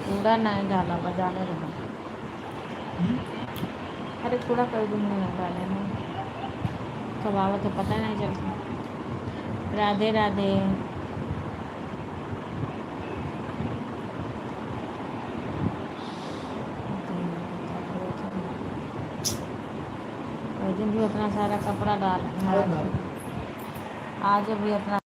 कूड़ा नहीं डाला बजाने रहा। अरे कूड़ा कर दूँगी ना डाले ना, कब आवत है पता नहीं चलता। राधे राधे। उस दिन भी अपना सारा कपड़ा डाल, आज भी अपना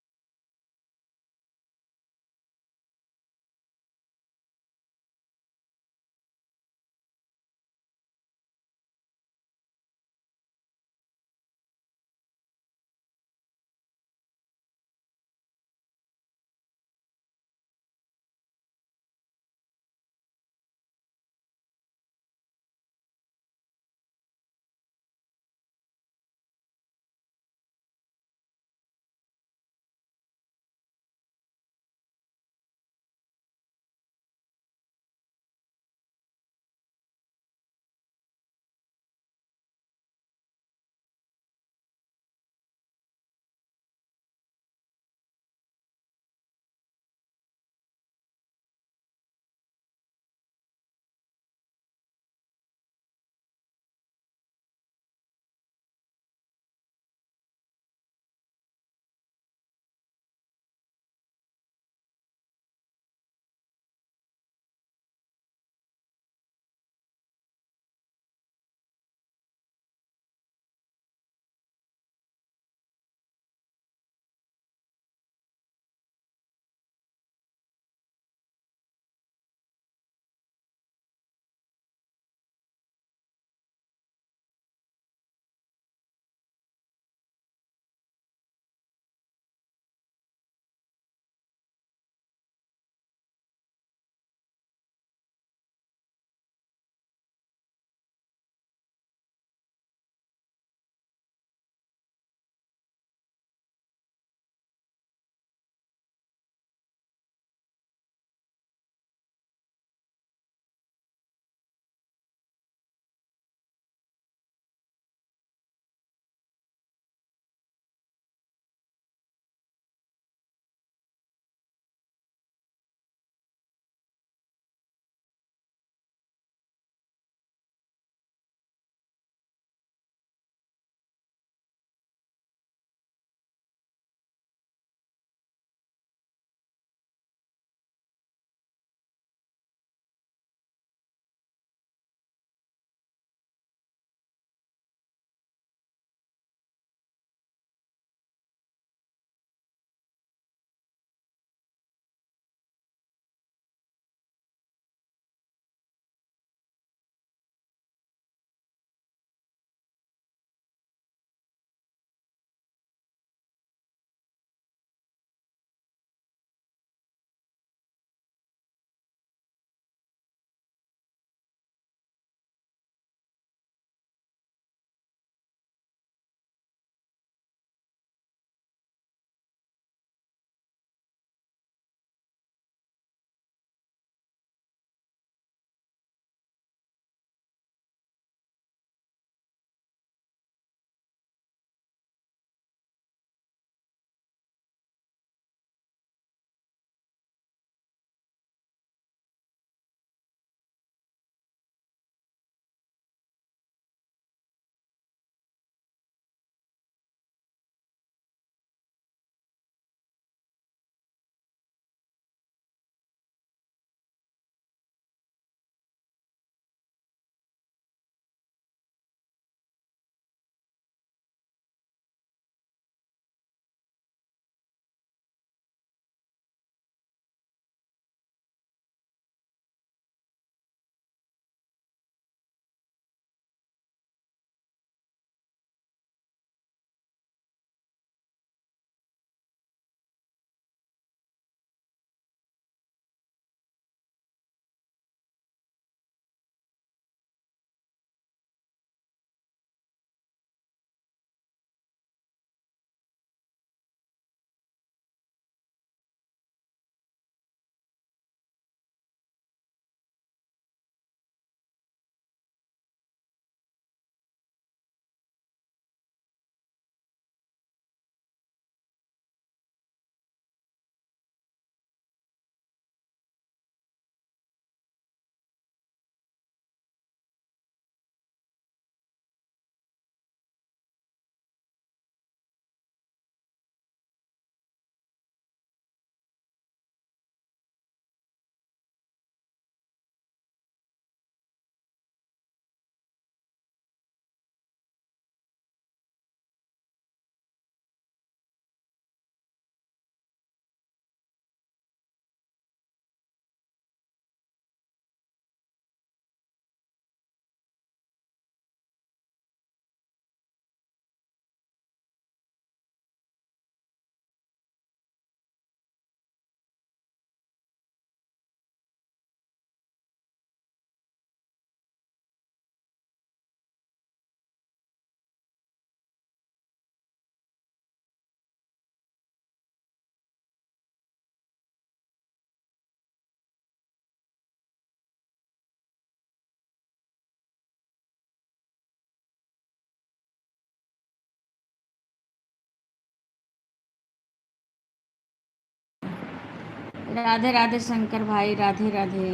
राधे राधे शंकर भाई, राधे राधे।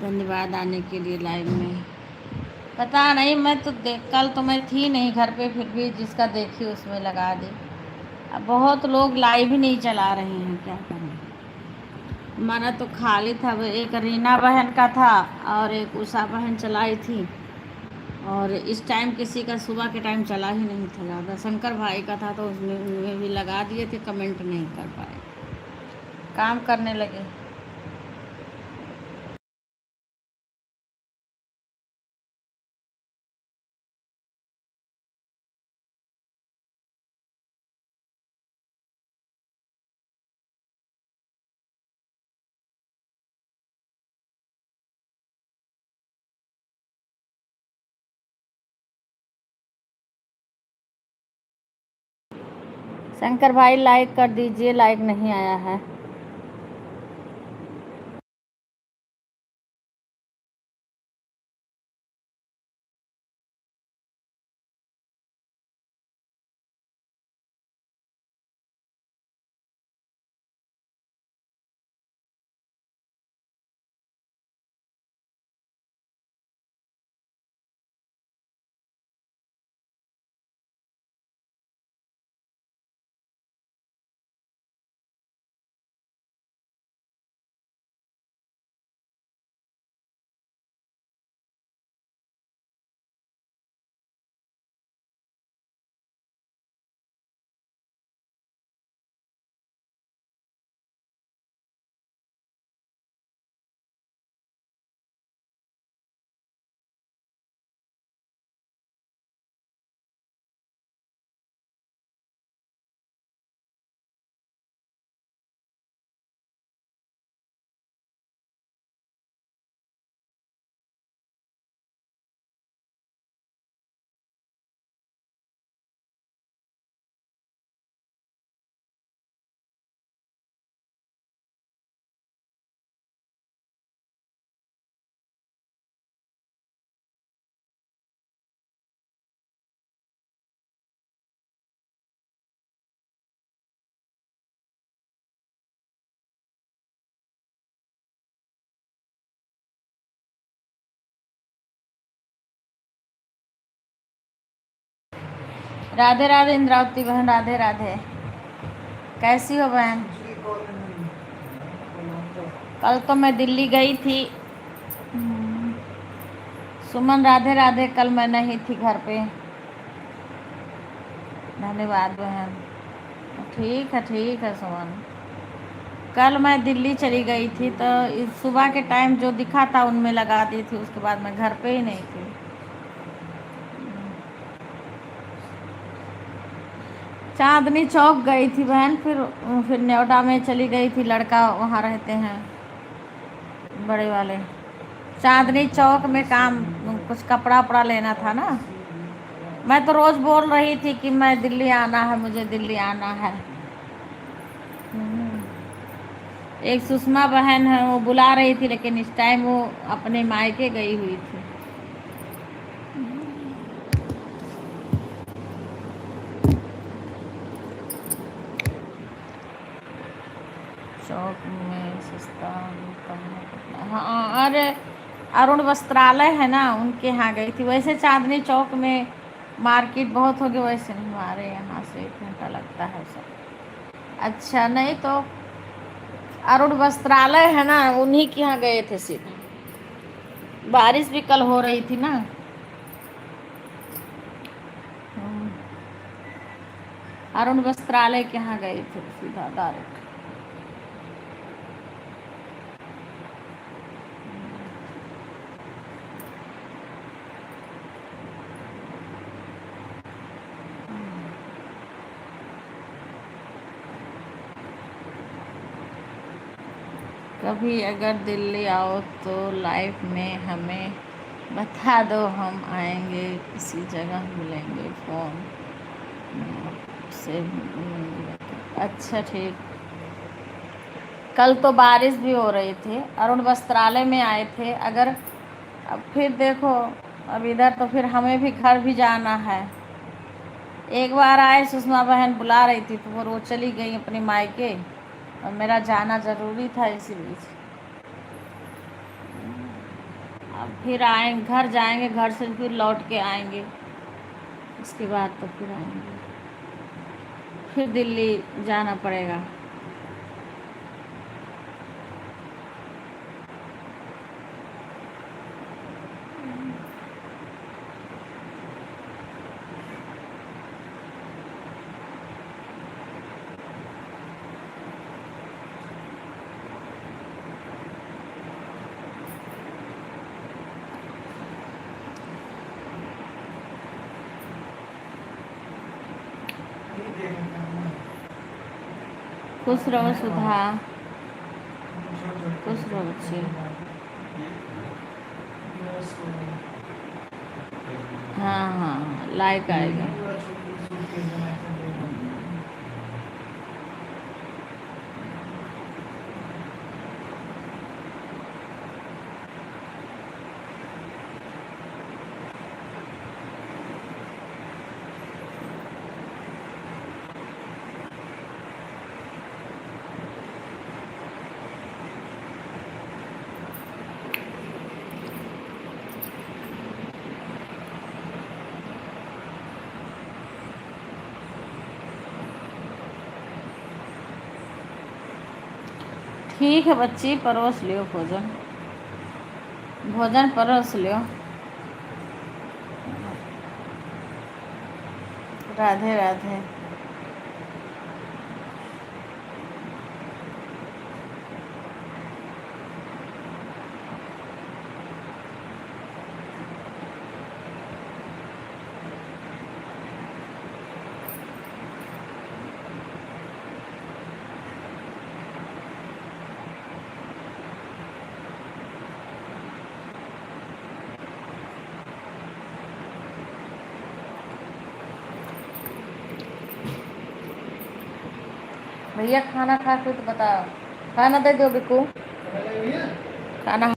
धन्यवाद आने के लिए लाइव में। पता नहीं, मैं तो कल तो मैं थी नहीं घर पे, फिर भी जिसका देखी उसमें लगा दी। अब बहुत लोग लाइव ही नहीं चला रहे हैं, क्या करें। हमारा तो खाली था, एक रीना बहन का था और एक उषा बहन चलाई थी, और इस टाइम किसी का सुबह के टाइम चला ही नहीं था ज़्यादा। शंकर भाई का था तो उसमें उनमें भी लगा दिए थे, कमेंट नहीं कर पाए, काम करने लगे। शंकर भाई लाइक कर दीजिए, लाइक नहीं आया है। राधे राधे इंद्रावती बहन, राधे राधे। कैसी हो बहन? कल तो मैं दिल्ली गई थी। सुमन राधे राधे, कल मैं नहीं थी घर पे। धन्यवाद बहन। ठीक है सुमन। कल मैं दिल्ली चली गई थी तो सुबह के टाइम जो दिखा था उनमें लगा दी थी, उसके बाद मैं घर पे ही नहीं थी। चांदनी चौक गई थी बहन, फिर नोएडा में चली गई थी, लड़का वहाँ रहते हैं बड़े वाले। चांदनी चौक में काम, कुछ कपड़ा उपड़ा लेना था ना। मैं तो रोज़ बोल रही थी कि मैं दिल्ली आना है, मुझे दिल्ली आना है। एक सुषमा बहन है, वो बुला रही थी, लेकिन इस टाइम वो अपने मायके गई हुई थी। चौक में सस्ता हाँ, अरे अरुण वस्त्रालय है ना, उनके यहाँ गई थी। वैसे चांदनी चौक में मार्केट बहुत हो गई, वैसे नहीं, हमारे यहाँ से 1 घंटा लगता है सब। अच्छा, नहीं तो अरुण वस्त्रालय है ना, उन्हीं के यहाँ गए थे सीधा। बारिश भी कल हो रही थी ना। अरुण वस्त्रालय के यहाँ गए थे सीधा डायरेक्ट। कभी अगर दिल्ली आओ तो लाइव में हमें बता दो, हम आएंगे, किसी जगह मिलेंगे, फ़ोन से। अच्छा ठीक। कल तो बारिश भी हो रही थी, अरुण वस्त्रालय में आए थे। अगर अब फिर देखो, अब इधर तो फिर हमें भी घर भी जाना है। एक बार आए, सुषमा बहन बुला रही थी तो वो चली गई अपने मायके। और मेरा जाना ज़रूरी था इसी बीच। अब फिर आएंगे, घर जाएंगे, घर से फिर लौट के आएंगे, उसके बाद तो फिर आएंगे, फिर दिल्ली जाना पड़ेगा। खुश रहो सुधा, खुश रहो बच्चे। हाँ हाँ, लाइक आएगा। ठीक है बच्ची, परोस लियो भोजन, भोजन परोस लियो। राधे राधे। भैया खाना खा के तो बताओ, खाना दे दो बिकू, खाना।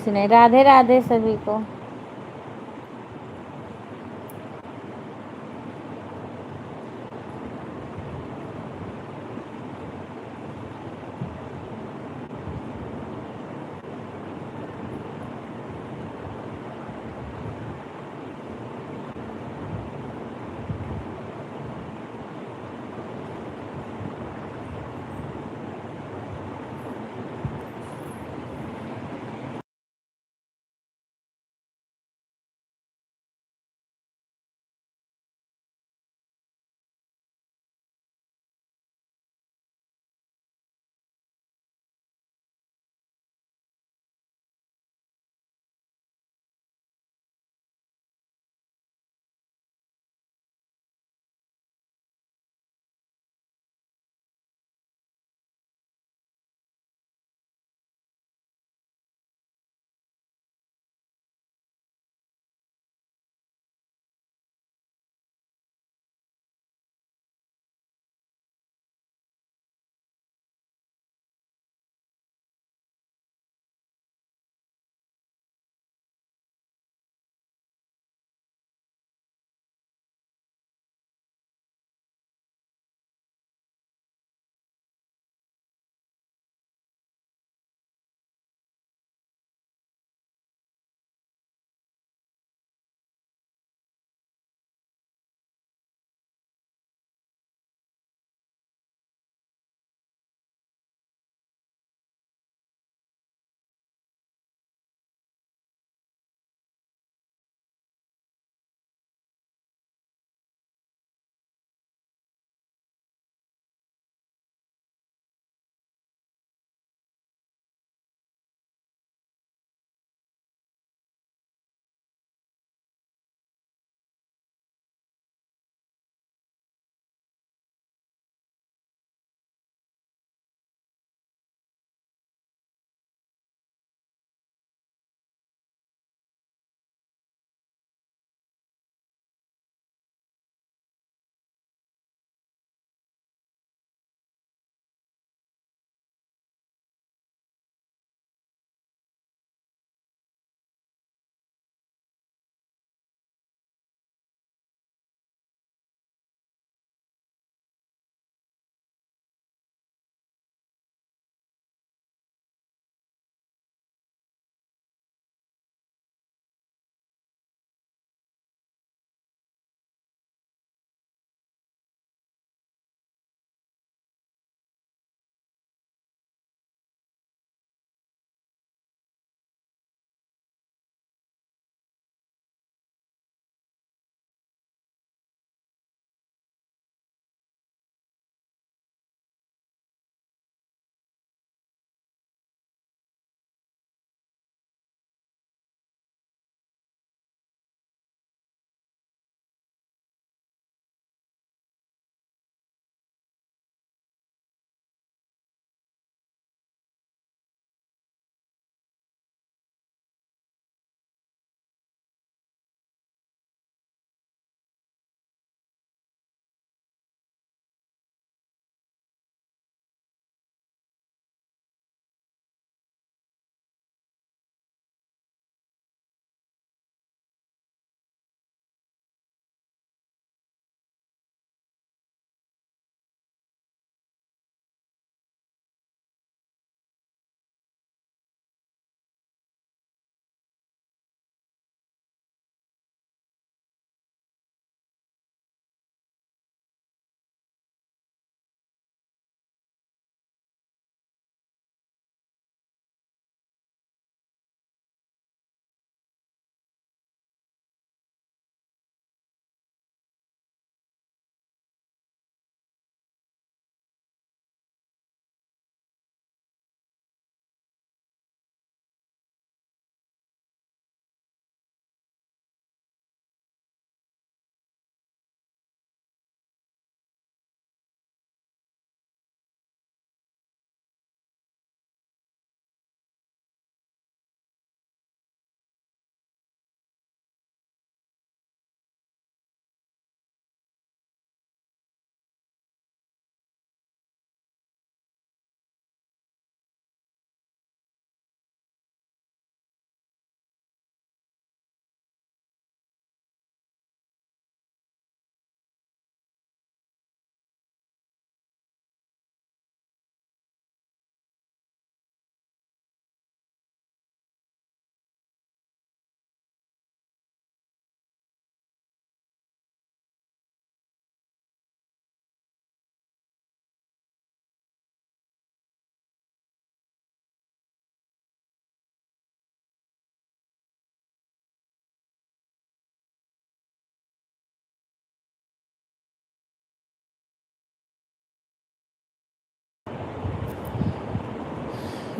नहीं। राधे राधे सभी को।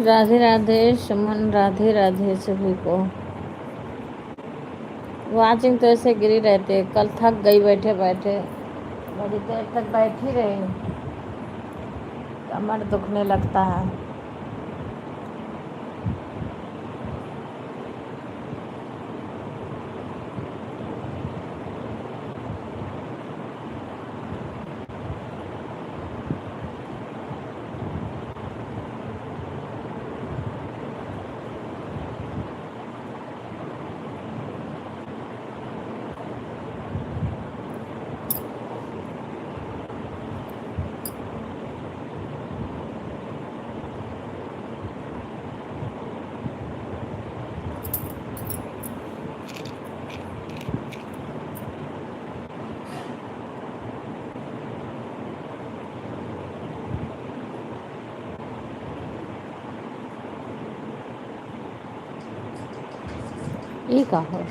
राधे राधे सुमन, राधे राधे सभी को। वाचिंग तो ऐसे गिरी रहते, कल थक गई बैठे बैठे, बड़ी देर तक बैठी रही, कमर दुखने लगता है। ये का हो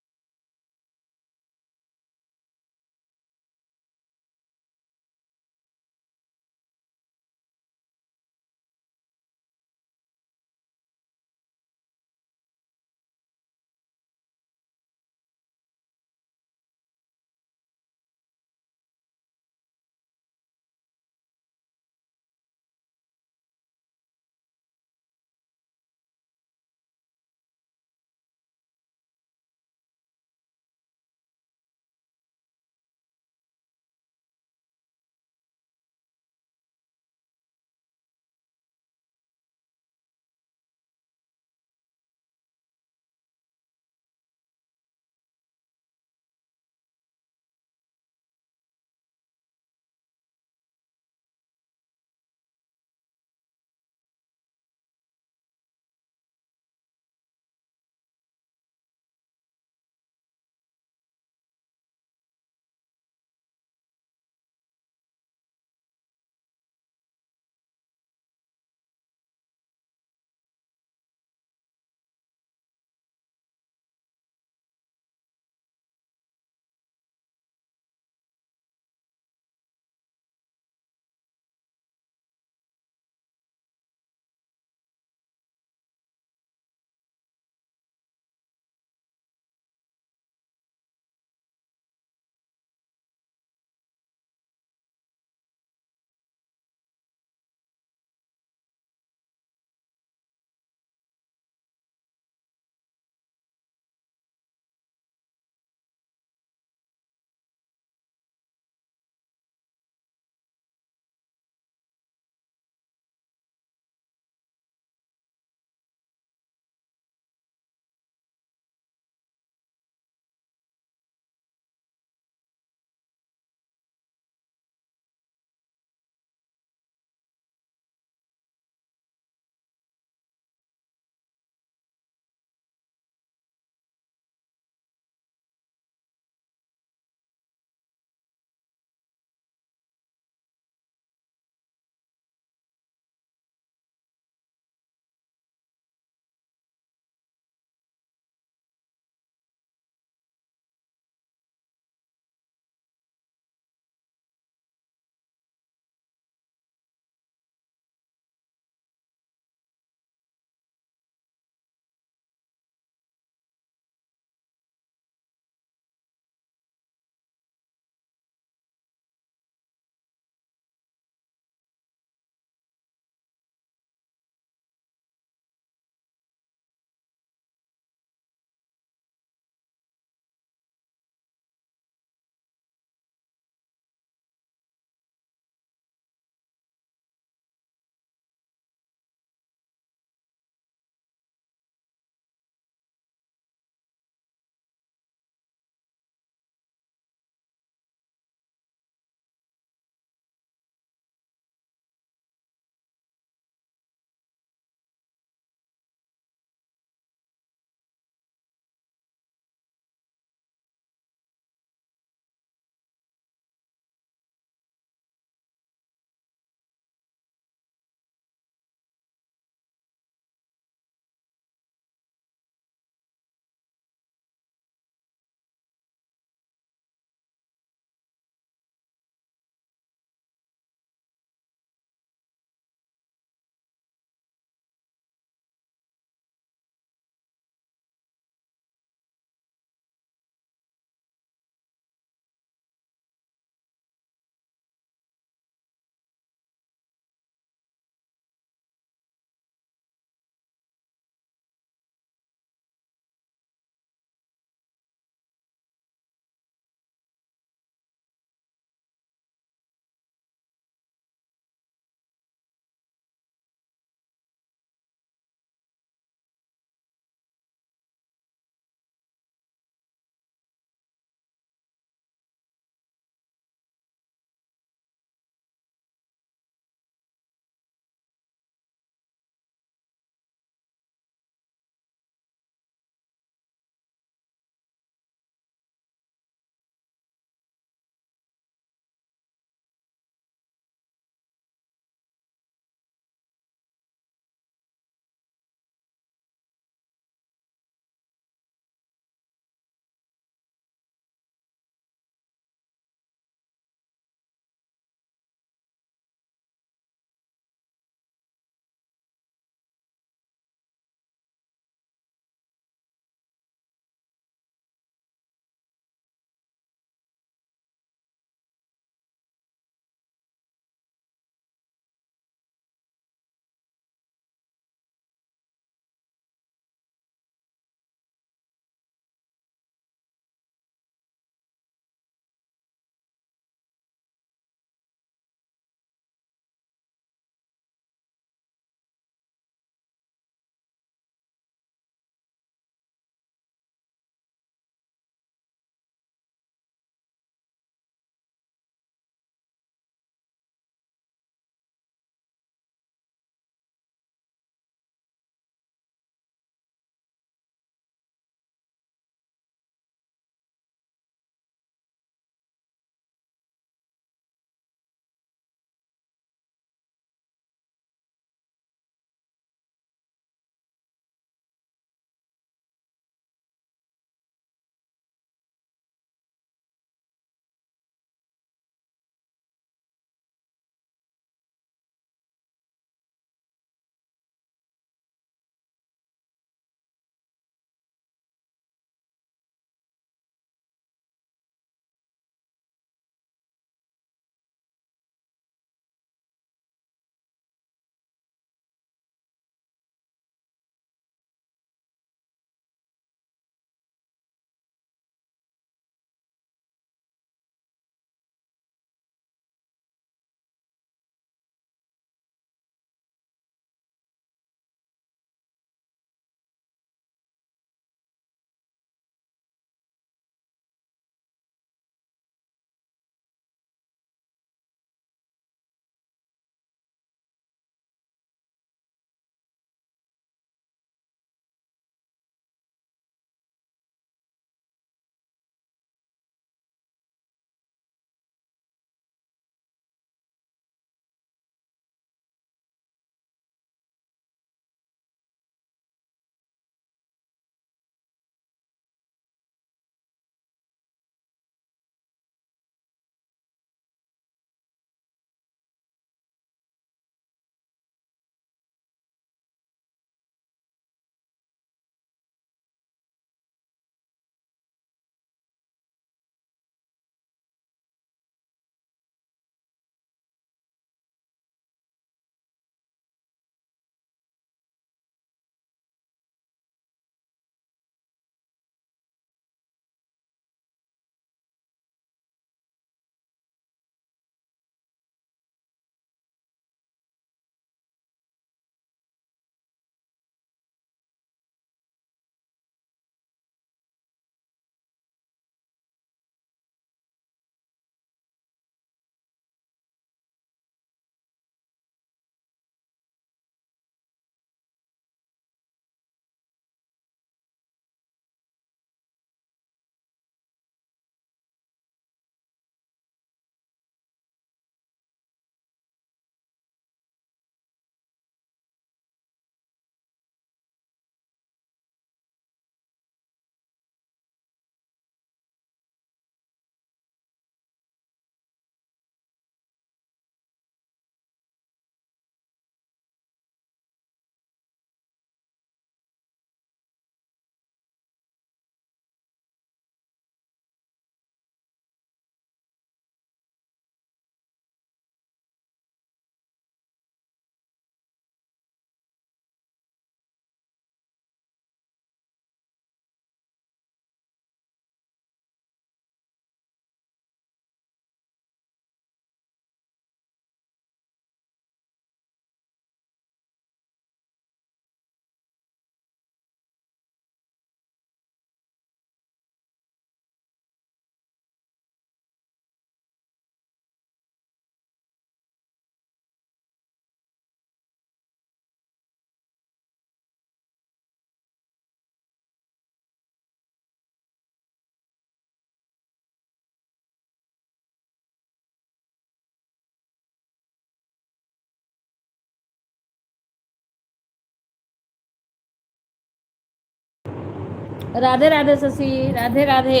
राधे राधे शशि, राधे राधे,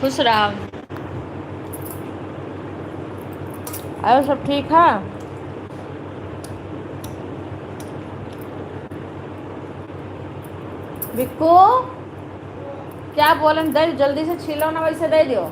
खुश रहो। और सब ठीक है? बिक्कू क्या बोले, दे जल्दी से छीलो ना, वैसे दे दियो।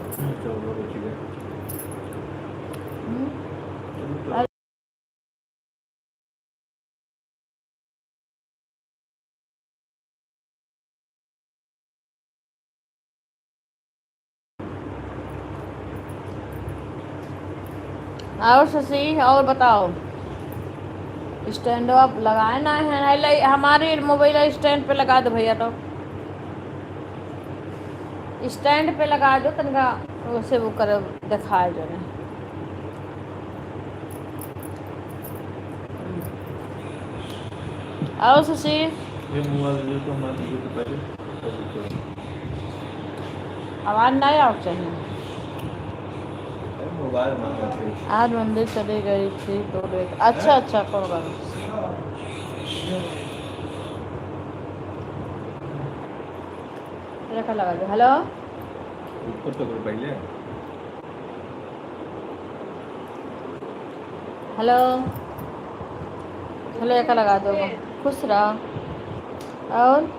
और शशि और बताओ, स्टैंड अप लगाए ना है, हमारे मोबाइल स्टैंड पे लगा दो भैया, तो स्टैंड पे लगा दो तनका, वैसे वो कर दिखाए जो है। आओ शशि, ये मोबाइल जो तो हमारे जो तो पहले आवाज़ नहीं आओ चाहिए। मोबाइल मांगे आज मंदिर चली गई थी तो देख, अच्छा अच्छा कौन बात रेखा लगा दो। हेलो ऊपर तो कर पहले हेलो हेलो, रेखा लगा दो, खुश रहो। और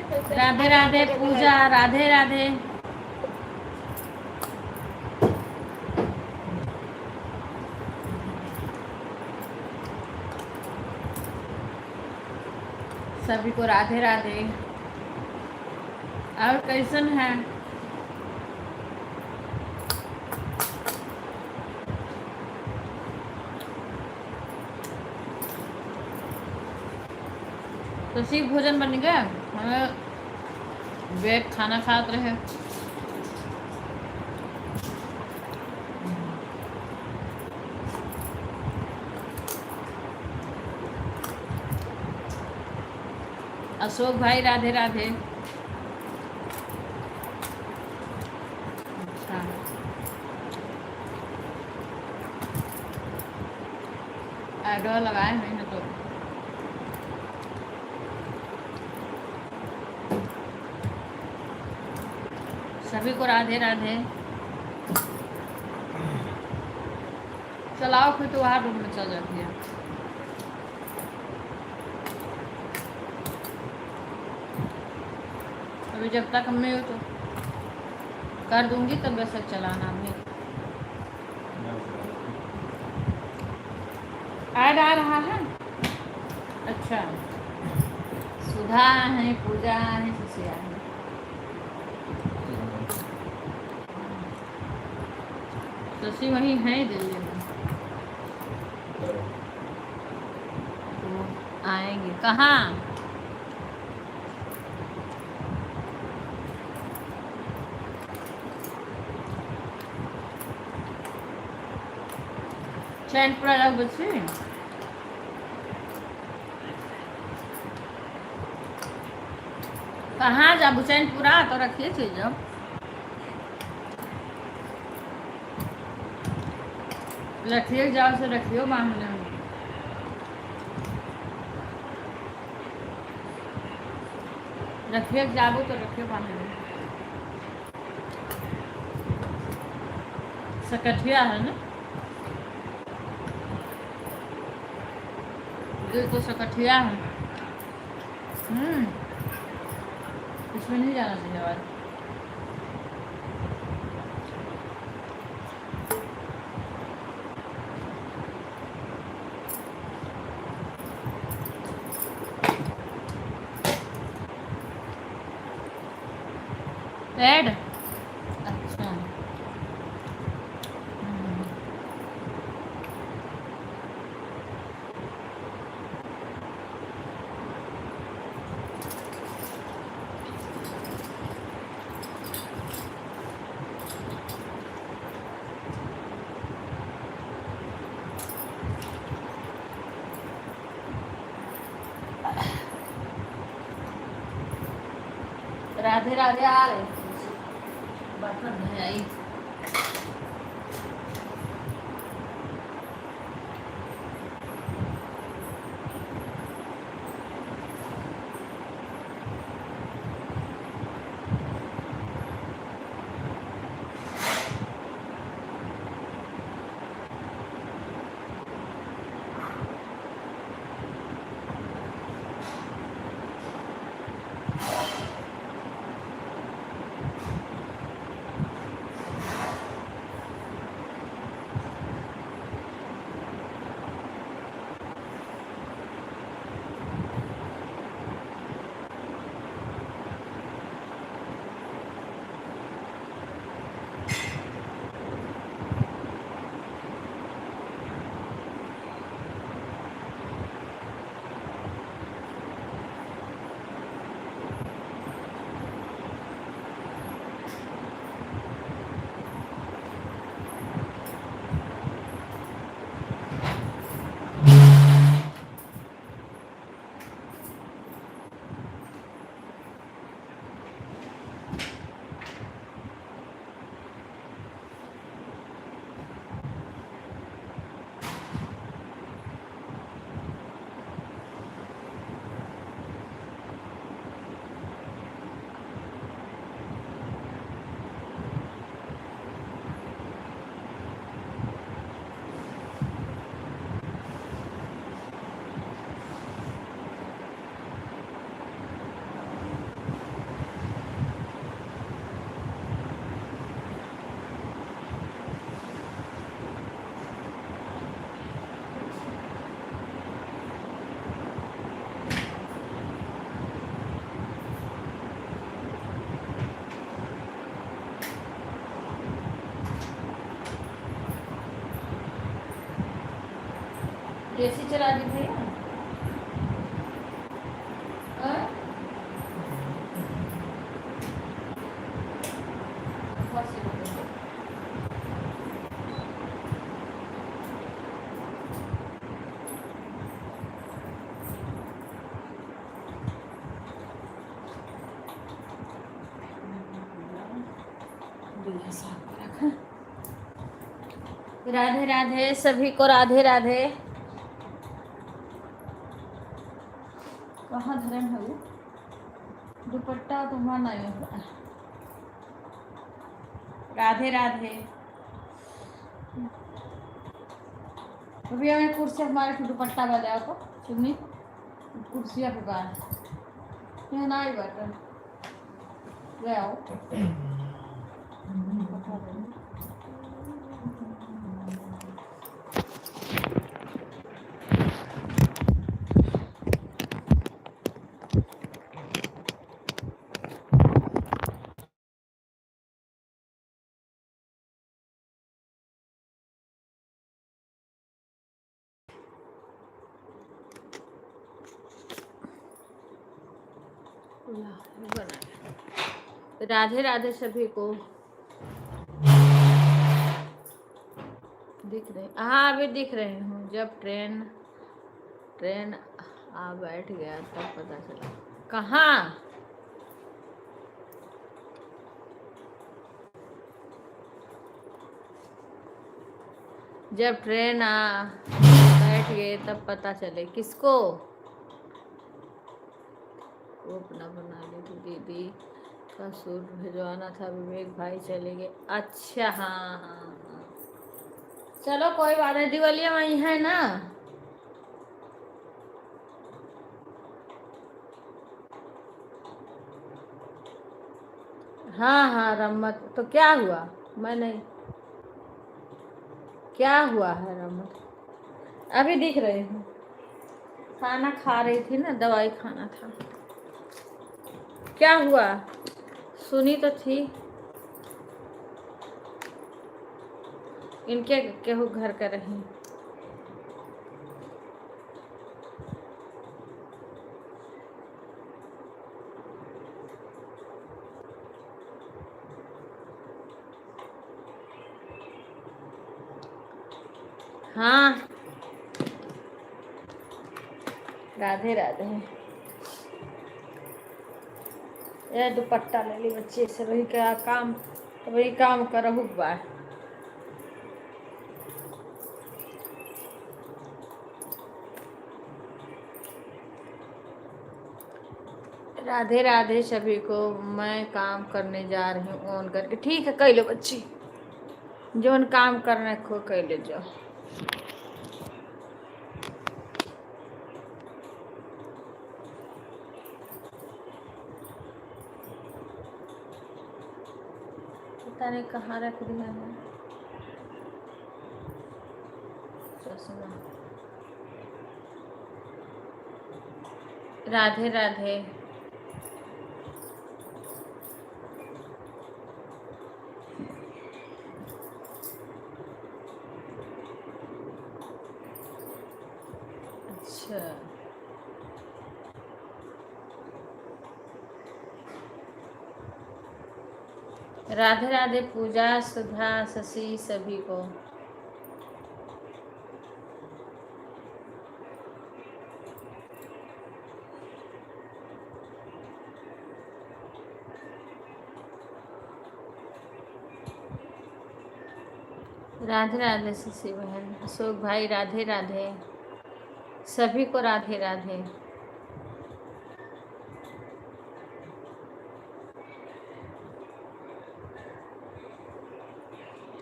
राधे राधे पूजा, राधे राधे। सभी को राधे राधे। और कैसन है? तो सी भोजन बन गया, हमें वेट खाना खाते रहे। अशोक भाई राधे राधे। अच्छा, आइडल लगाए हैं ना तो सभी को राधे राधे। चलाओ फिर तो वहाँ रूम में चल जाती है। अभी जब तक हम नहीं हो तो कर दूंगी, तब वैसे चलाना भी। ऐड आ रहा है। अच्छा, सुधा है, पूजा है, सुशिया है। शशि वहीं है दिल्ली में, तो आएंगे। कहाँ? चैनपुरा लग बच्चे। कहाँ जाबू? चैनपुरा तो रखिए थे जब रखिए, जाओ से रखियो बांधने में। रखिए जाबू तो रखियो बांधने में। सकठिया है ना, ये तो सकठिया है। इसमें नहीं जाना चाहिए और ऐड। अच्छा, राधे राधे। आ रहे बर्तन नहीं आई। एसी चला दी भैया। हाँ? राधे राधे सभी को, राधे राधे। कहाँ धरन है वो दुपट्टा, तुम्हारा नहीं होगा। राधे राधे। अभी हमें कुर्सी हमारे दुपट्टा वाले को चुन्नी कुर्सिया पे बाहर यहाँ ना ही बैठा ले आओ। राधे राधे सभी को। दिख रहे? हाँ अभी दिख रहे हूँ। जब ट्रेन आ बैठ गया तब पता चला। कहाँ? जब ट्रेन आ बैठ गए तब पता चले। किसको? वो अपना बना ली थी दीदी का सूट भिजवाना था, विवेक भाई चले गए। अच्छा हाँ हाँ हाँ, चलो कोई बात नहीं। दिवालिया वहीं है ना? हाँ हाँ रम्मत तो क्या हुआ? मैं नहीं, क्या हुआ है रम्मत? अभी दिख रही हूँ। खाना खा रही थी ना, दवाई खाना था। क्या हुआ? सुनी तो थी। इनके केहू घर का रही। हाँ राधे राधे। ये दुपट्टा ले ली बच्चे से, वही क्या काम, वही काम करहु बा। राधे राधे सभी को। मैं काम करने जा रही हूँ ऑन करके। ठीक है कह लो बच्ची, जो काम करने को कह ले जाओ। पता नहीं कहाँ रख दिया है चश्मा। राधे राधे। अच्छा राधे राधे पूजा, सुधा, शशि सभी को। राधे राधे शशि बहन, अशोक भाई राधे राधे सभी को। राधे राधे।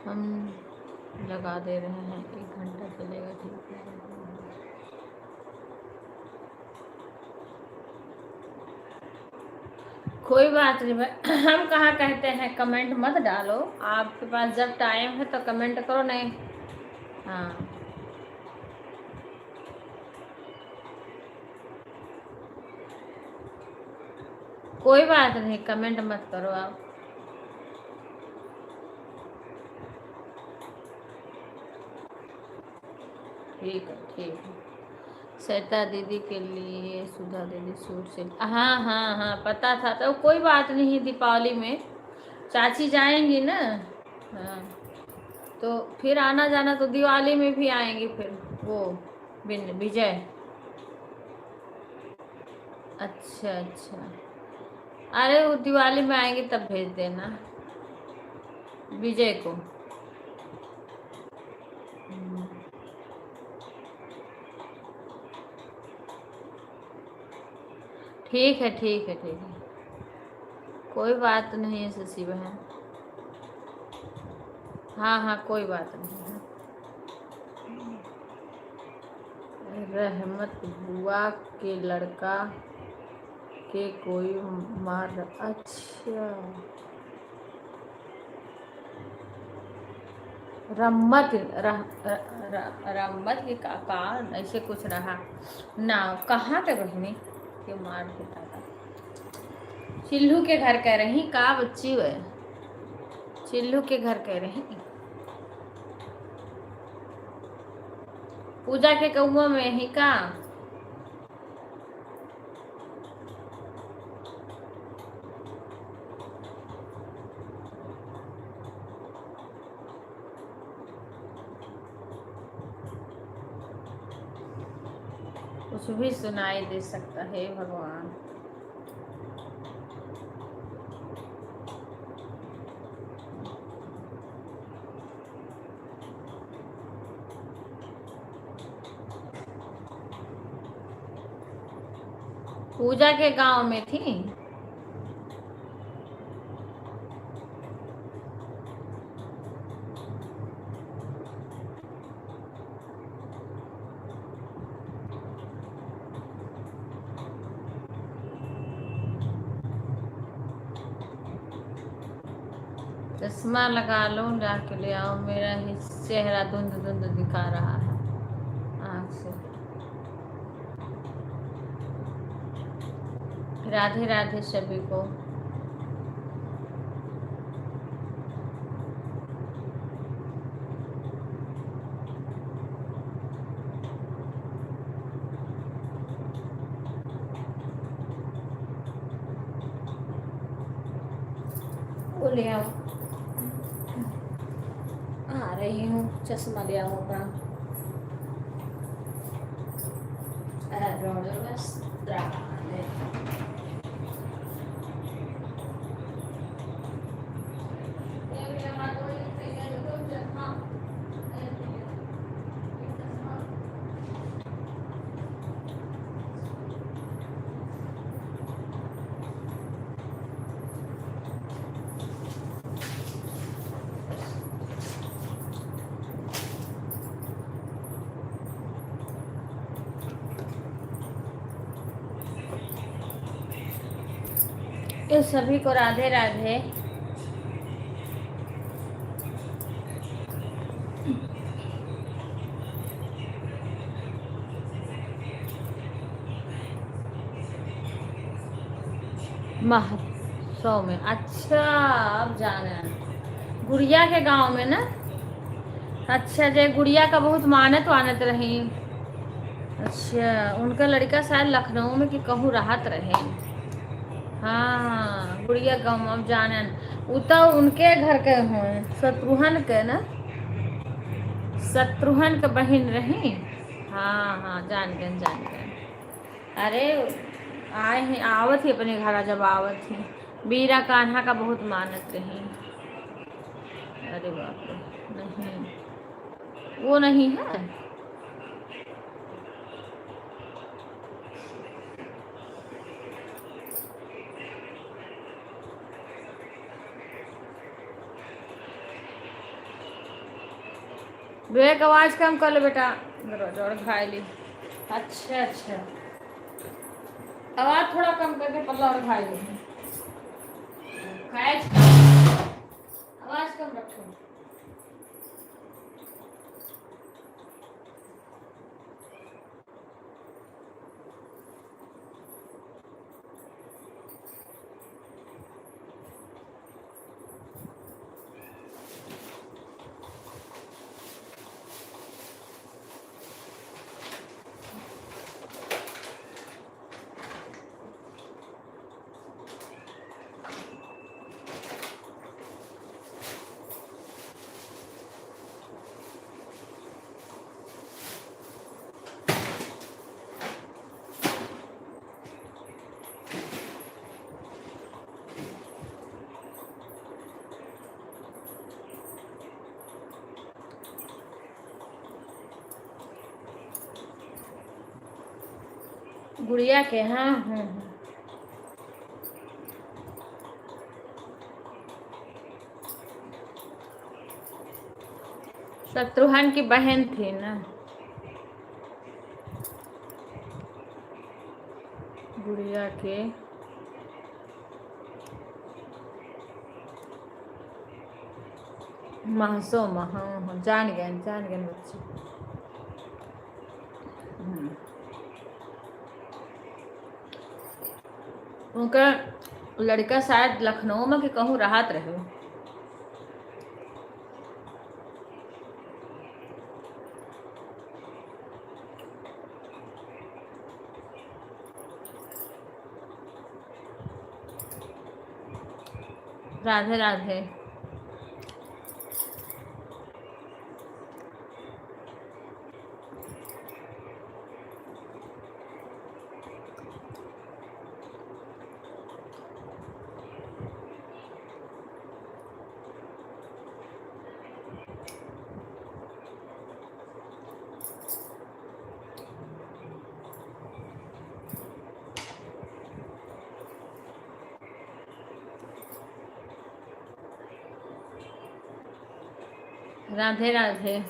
हम लगा दे रहे हैं, 1 घंटा चलेगा। ठीक है कोई बात नहीं भाई। हम कहाँ कहते हैं कमेंट मत डालो। आपके पास जब टाइम है तो कमेंट करो, नहीं। हाँ कोई बात नहीं, कमेंट मत करो आप। ठीक है। श्वेता दीदी के लिए सुधा दीदी सूट से, हाँ हाँ हाँ पता था, तो कोई बात नहीं, दीपावली में चाची जाएंगी ना। हाँ तो फिर आना जाना, तो दिवाली में भी आएंगी फिर वो विजय। अच्छा अच्छा, अरे वो दिवाली में आएंगे तब भेज देना विजय को। ठीक है ठीक है ठीक है, कोई बात नहीं है शशि बहन। हाँ हाँ कोई बात नहीं है। रहमत बुआ के लड़का के कोई मार, अच्छा रम्मत रम्मत के काका ऐसे कुछ रहा ना, कहाँ के बहनी के मार पिटा था। चिल्लू के घर कह रही का बच्ची है, चिल्लू के घर कह रही, पूजा के कौआ में ही का। कुछ भी सुनाई दे सकता है भगवान। पूजा के गांव में थी। चश्मा लगा लो, जाके ले आओ, मेरा ही चेहरा धुंध धुंध दिखा रहा है आँख से। राधे राधे सभी को। वो ले आओ, आ रही हूँ, चश्मा ले आओ अपना। ये सभी को राधे राधे। महोत्सव में, अच्छा अब जाना, गुड़िया के गांव में ना। अच्छा जय गुड़िया का बहुत मानत वानत रही। अच्छा उनका लड़का शायद लखनऊ में कि कहूँ राहत रहे। हाँ गुड़िया गाँव, अब जाना वो तो उनके घर के हुए, शत्रुघ्न के ना, शत्रुघ्न के बहन रही। हाँ हाँ जान गए। अरे आए हैं, आवत ही अपने घर, जब आवत थी बीरा कान्हा का बहुत मानत रही। अरे बाप रे, नहीं वो नहीं है। ब्रेक आवाज कम कर लो बेटा, जोड़ खाए ली। अच्छा अच्छा, आवाज थोड़ा कम करके पल्ला और खाए ली, आवाज कम रखो। गुड़िया के, हाँ शत्रुघ्न की बहन थी ना गुड़िया के। महासोमा, हाँ जान गए बच्चे। उनका लड़का शायद लखनऊ में कि कहूँ राहत रहे। राधे राधे। राधे राधे।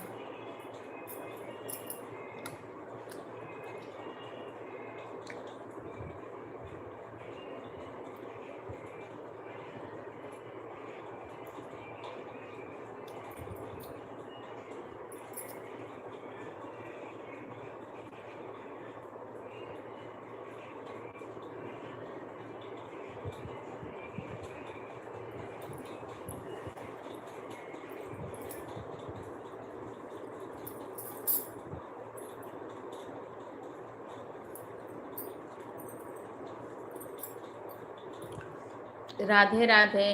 राधे राधे।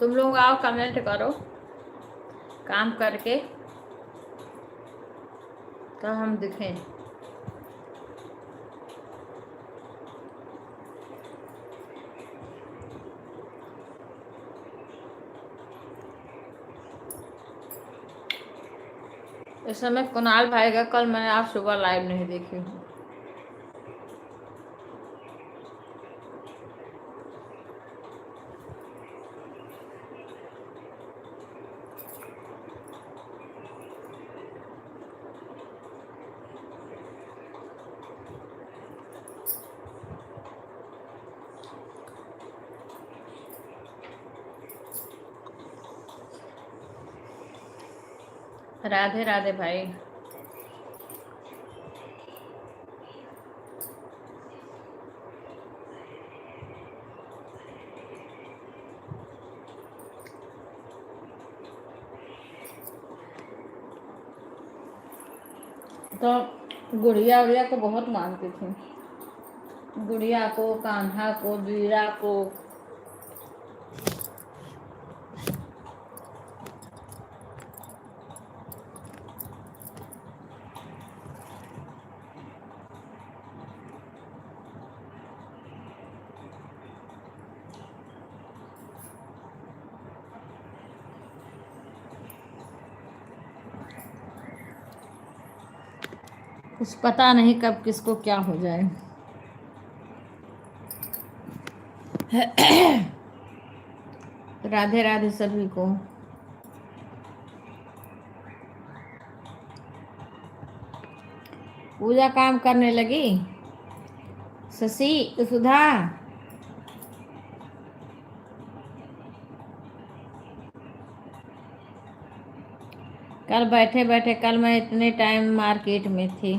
तुम लोग आओ, कमेंट करो काम करके तो हम दिखें। इस समय कुणाल भाई का कल मैंने आज सुबह लाइव नहीं देखी हूँ। राधे राधे भाई। तो गुड़िया उड़िया को बहुत मानती थी, गुड़िया को, कान्हा को, वीरा को। कुछ पता नहीं कब किसको क्या हो जाए। राधे राधे सभी को। पूजा काम करने लगी। शशि, सुधा, कल बैठे बैठे, कल मैं इतने टाइम मार्केट में थी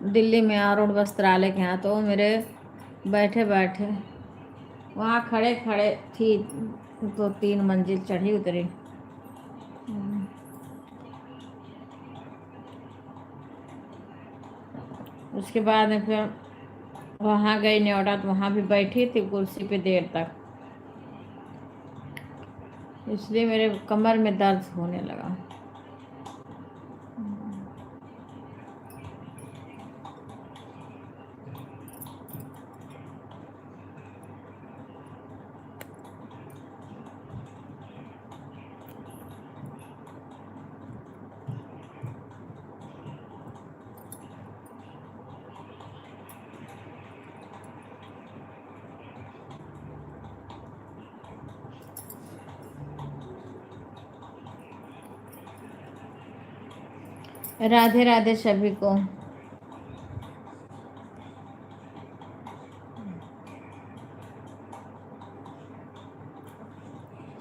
दिल्ली में, अरुण वस्त्रालय के यहाँ। तो मेरे बैठे बैठे वहाँ खड़े खड़े थी तो 3 मंजिल चढ़ी उतरी। उसके बाद में फिर वहाँ गई नोएडा, तो वहाँ भी बैठी थी कुर्सी पे देर तक, इसलिए मेरे कमर में दर्द होने लगा। राधे राधे सभी को।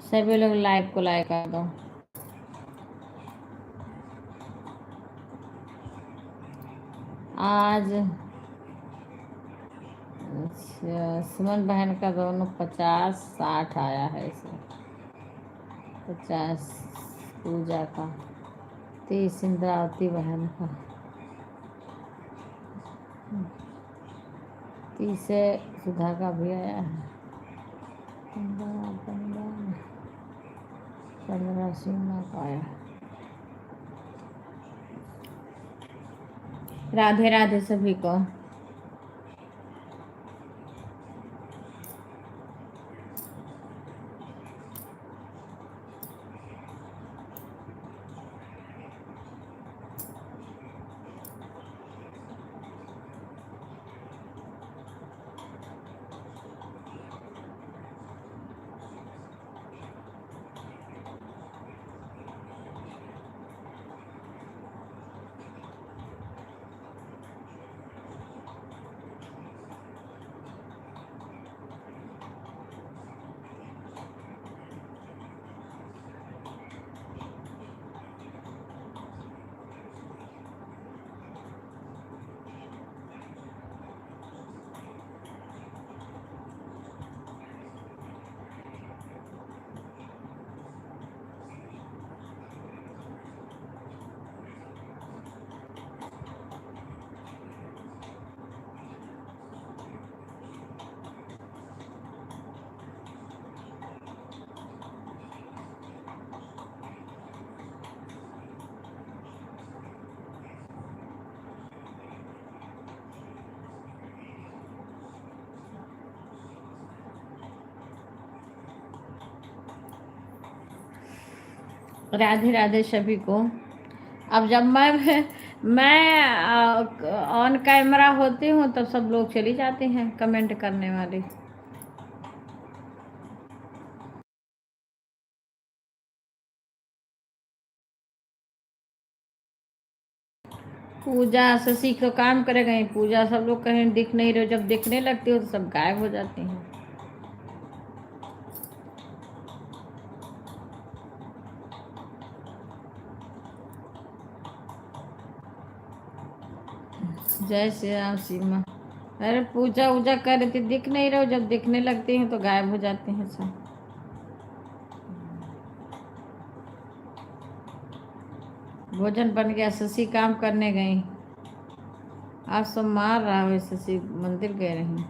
सभी लोग लाइव को लाइक कर दो। आज सुमन बहन का दोनों 50-60 आया है इसे। 50 पूजा का, 30 इंद्रावती बहन का, 30 सुधा का भी आया है, 15 सीमा का आया। राधे राधे सभी को। राधे राधे सभी को। अब जब मैं ऑन कैमरा होती हूँ तब सब लोग चली जाते हैं कमेंट करने वाले। पूजा शशि तो काम करे गई, पूजा सब लोग कहीं दिख नहीं रहे, जब दिखने लगती हो तो सब गायब हो जाती हैं। जय श्री राम सीमा। अरे पूजा वूजा कर रही थी, दिख नहीं रहे, जब दिखने लगती हैं तो गायब हो जाते हैं सब। भोजन बन गया, शशि काम करने गई। आज सब मार रहा है, शशि मंदिर गए रही।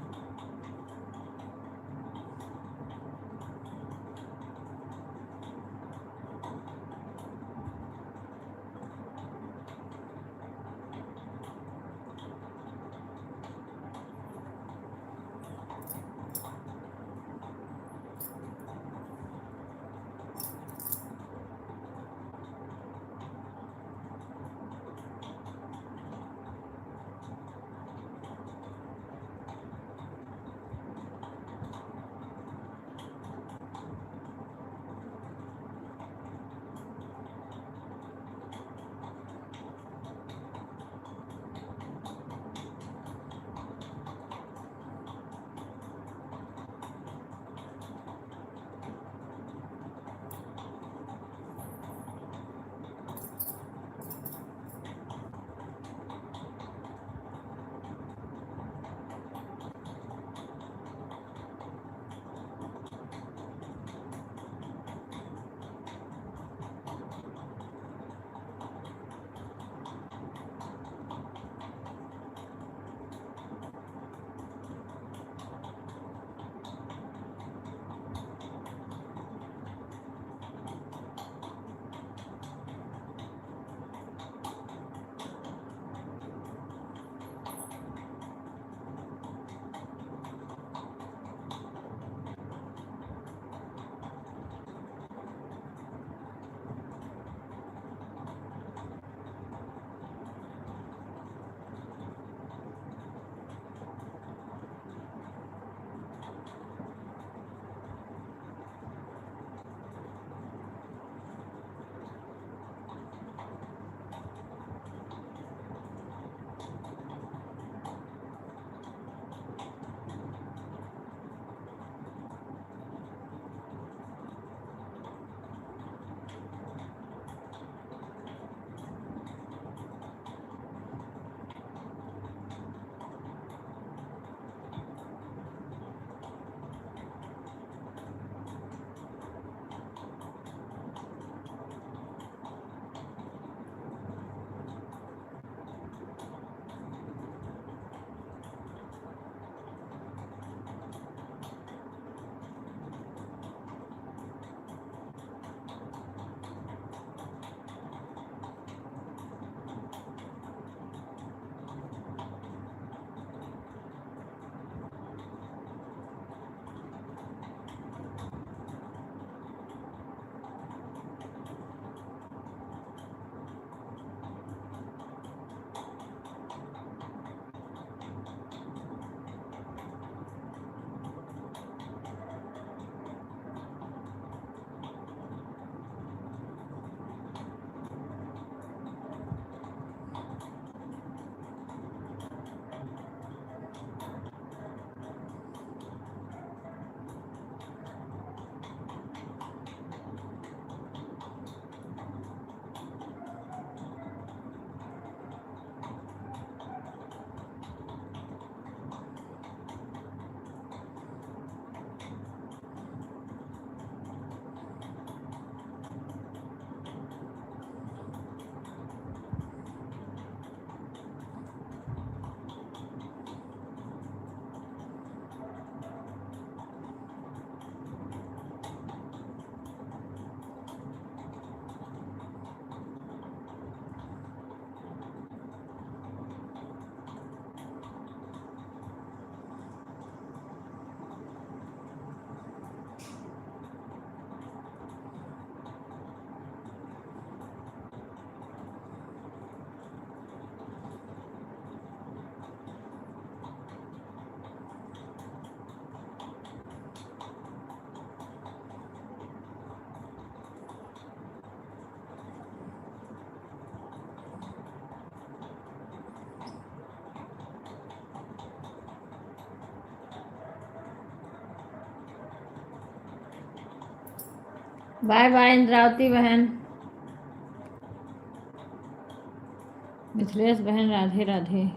बाय बाय इंद्रावती बहन, मिथिलेश बहन, राधे राधे।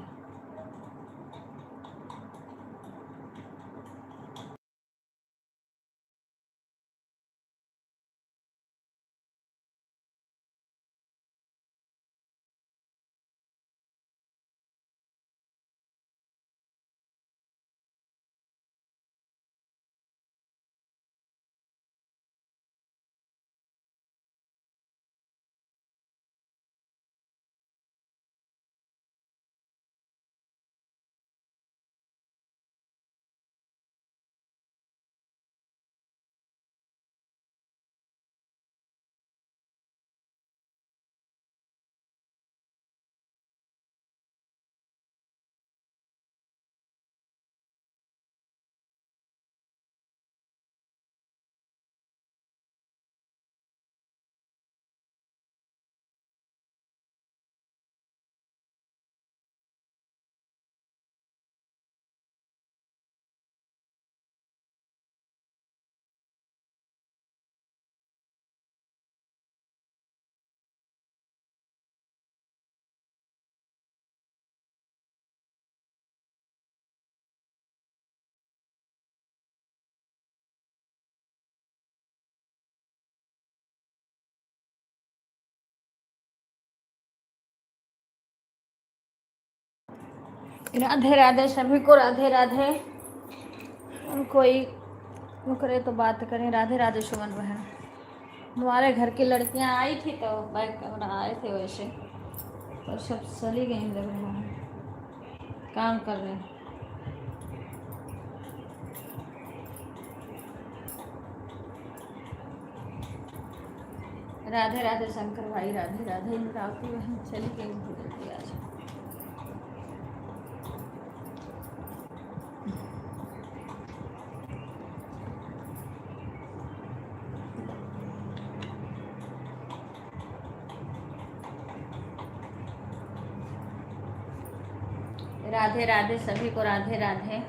राधे राधे सभी को, राधे राधे। कोई वो करे तो बात करें। राधे राधे सुमन बहन। हमारे घर की लड़कियां आई थी तो बैक कैमरा आए थे वैसे, पर सब चली गई लग रहा है, काम कर रहे हैं। राधे राधे शंकर भाई, राधे राधे इंद्रावती बहन, चली गई भूल गई आज। राधे राधे सभी को, राधे राधे।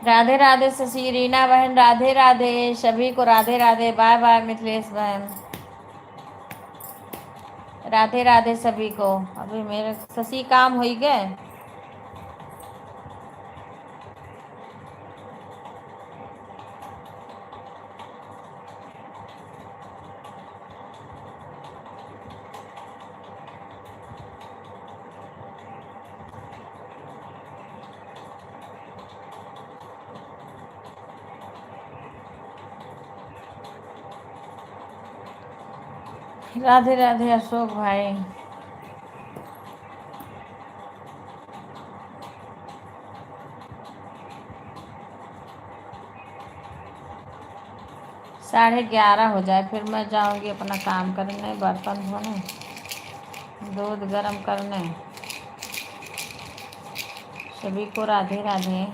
राधे राधे शशि, रीना बहन राधे राधे, सभी को राधे राधे। बाय बाय मिथिलेश बहन, राधे राधे सभी को। अभी मेरे शशि काम हो ही गए। राधे राधे अशोक भाई। साढ़े 11 हो जाए फिर मैं जाऊंगी अपना काम करने, बर्तन धोने, दूध गर्म करने। सभी को राधे राधे।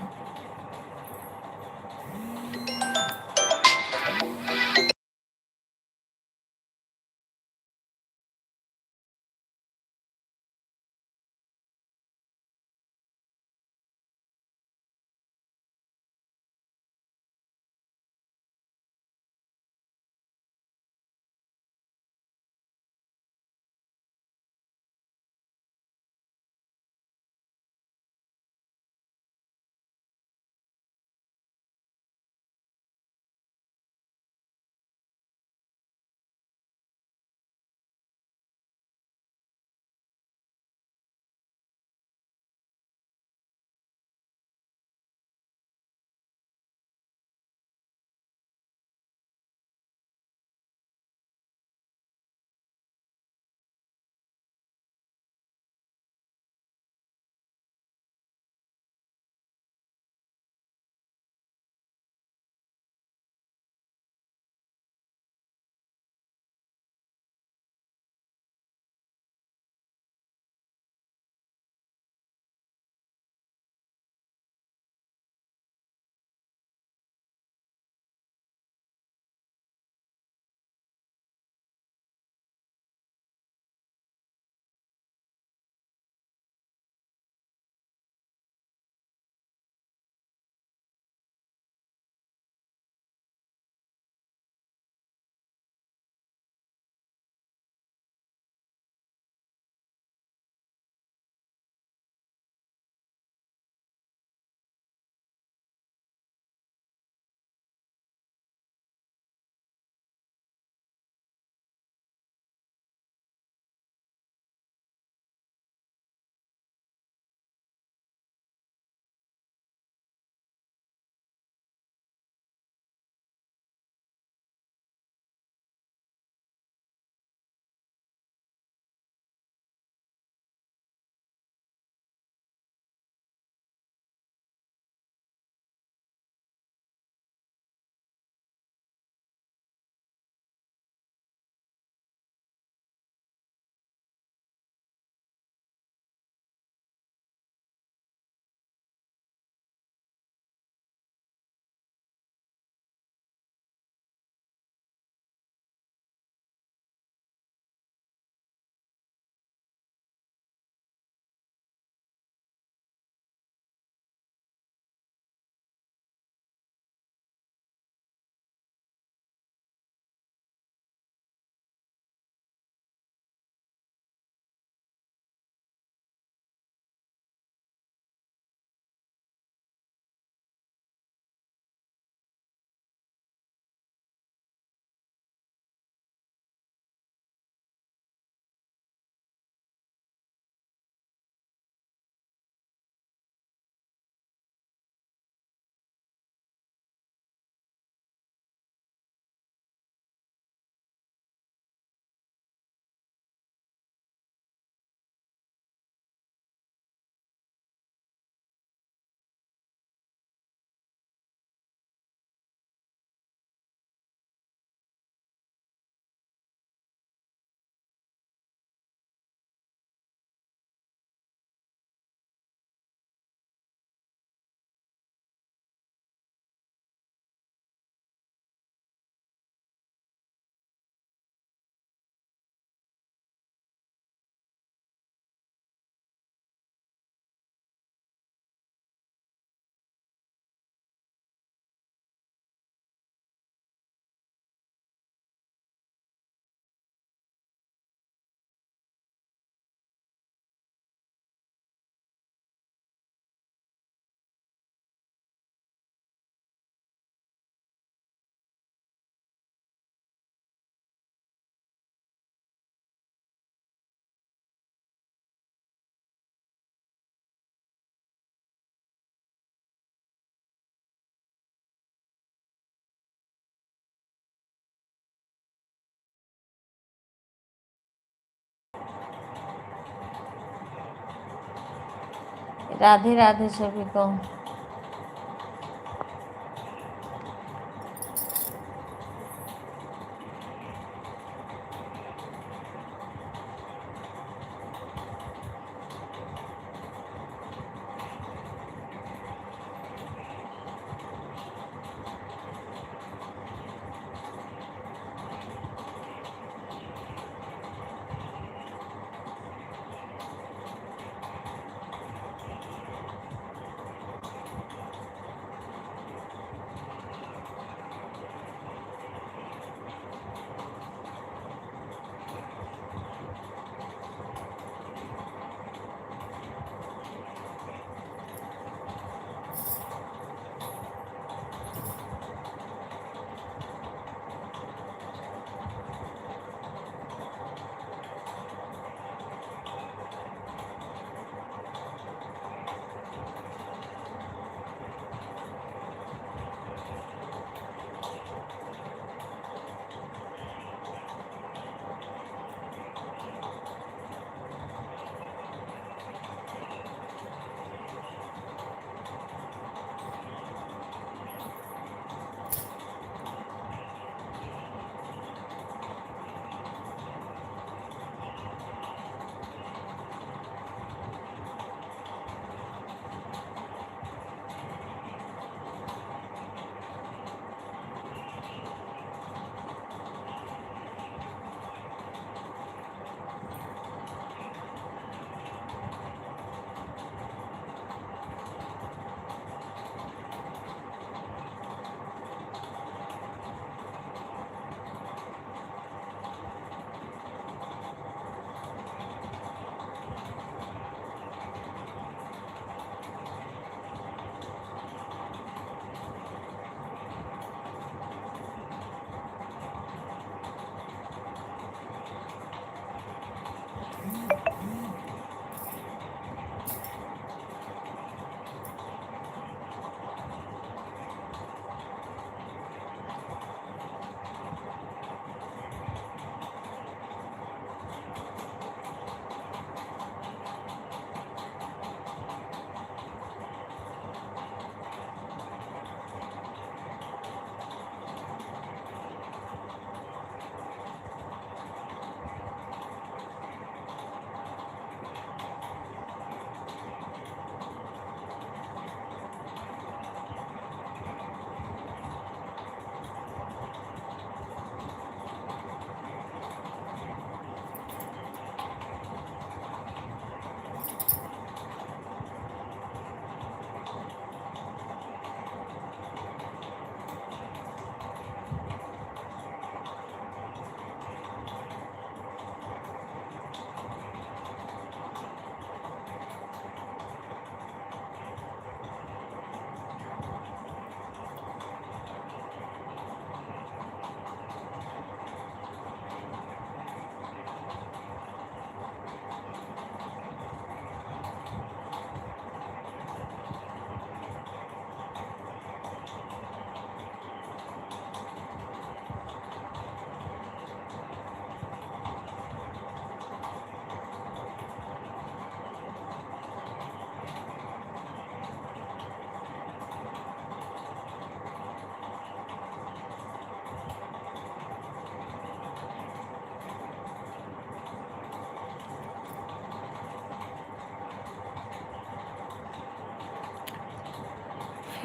राधे राधे सभी को।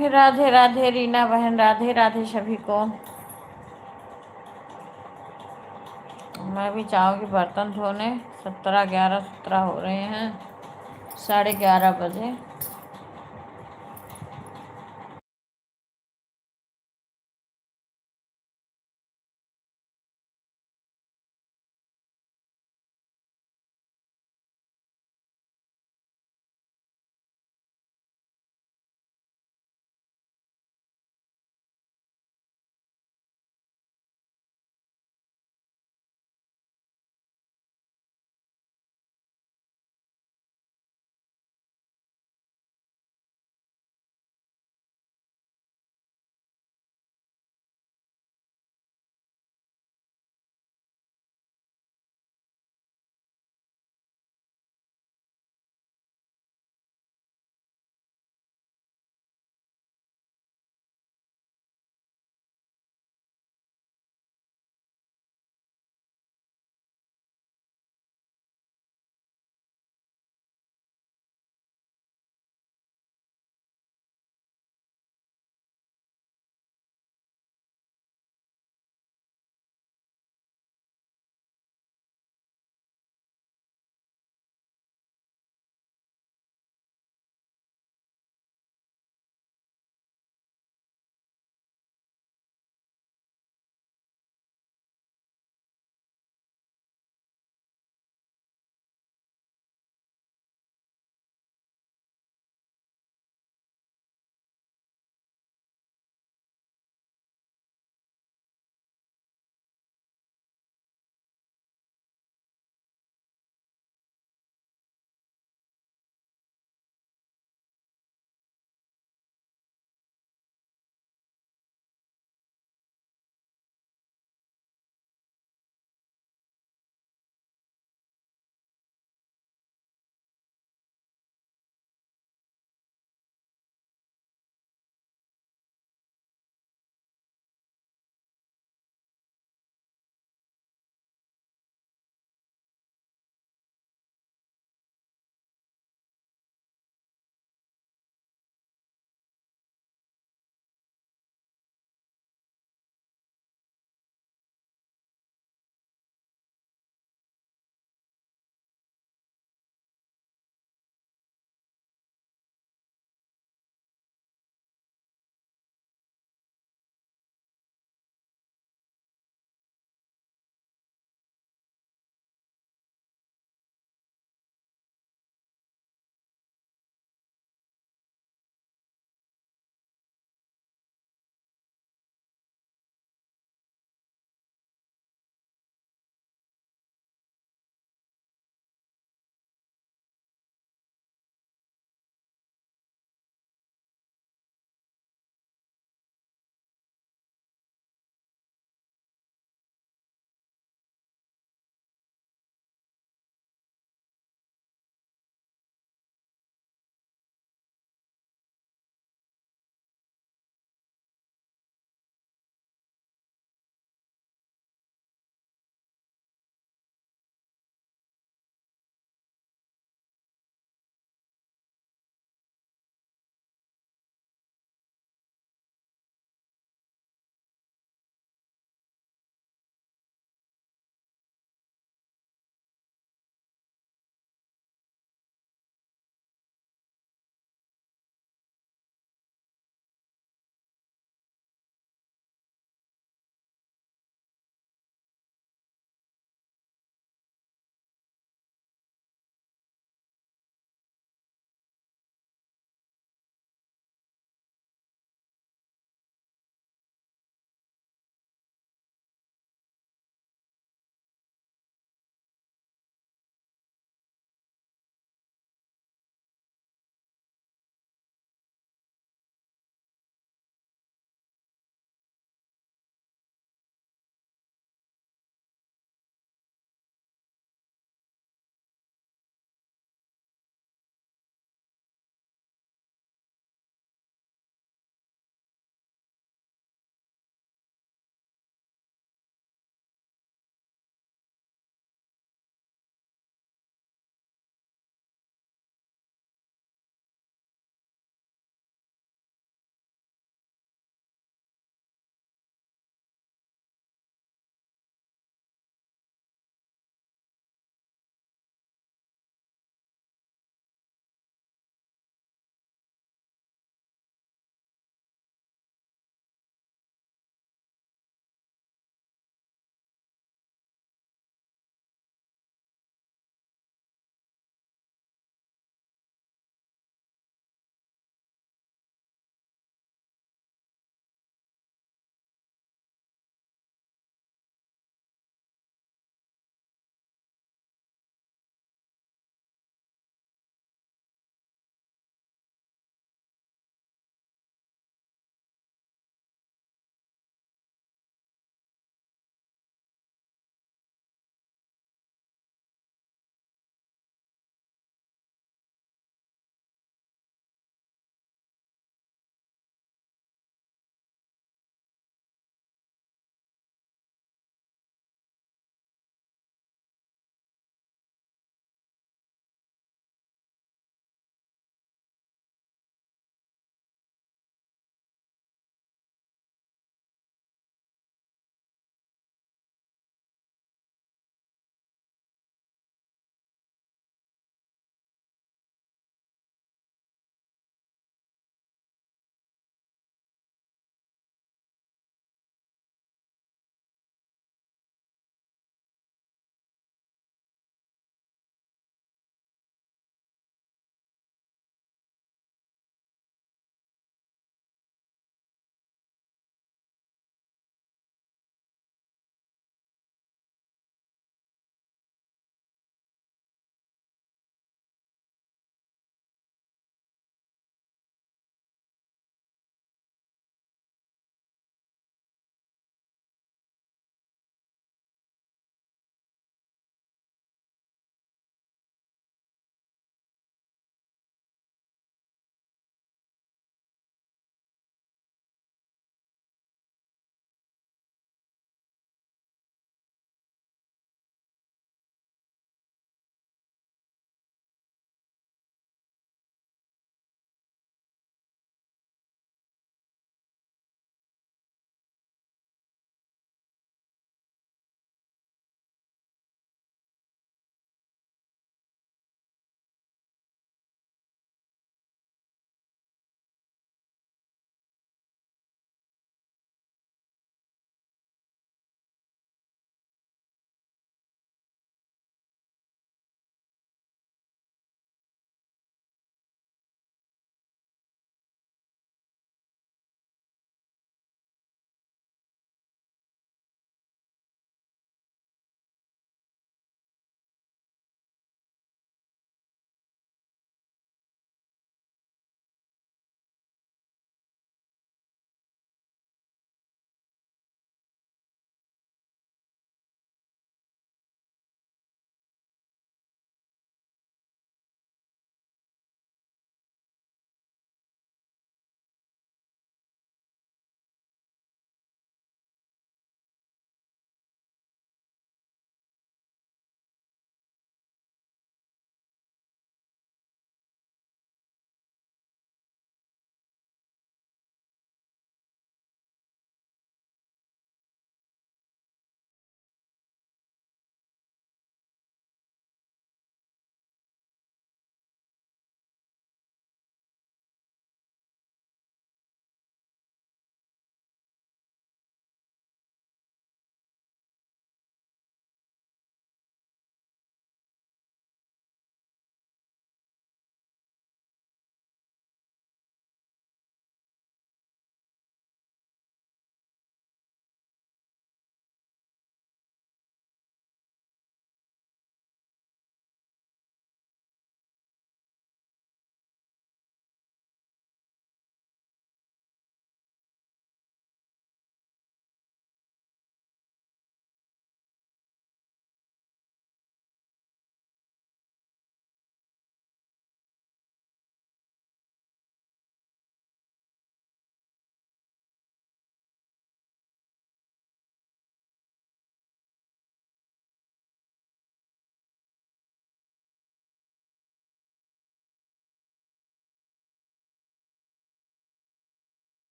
राधे राधे रीना बहन, राधे राधे सभी को। मैं भी जाऊँगी बर्तन धोने। 11:17 हो रहे हैं, 11:30 बजे।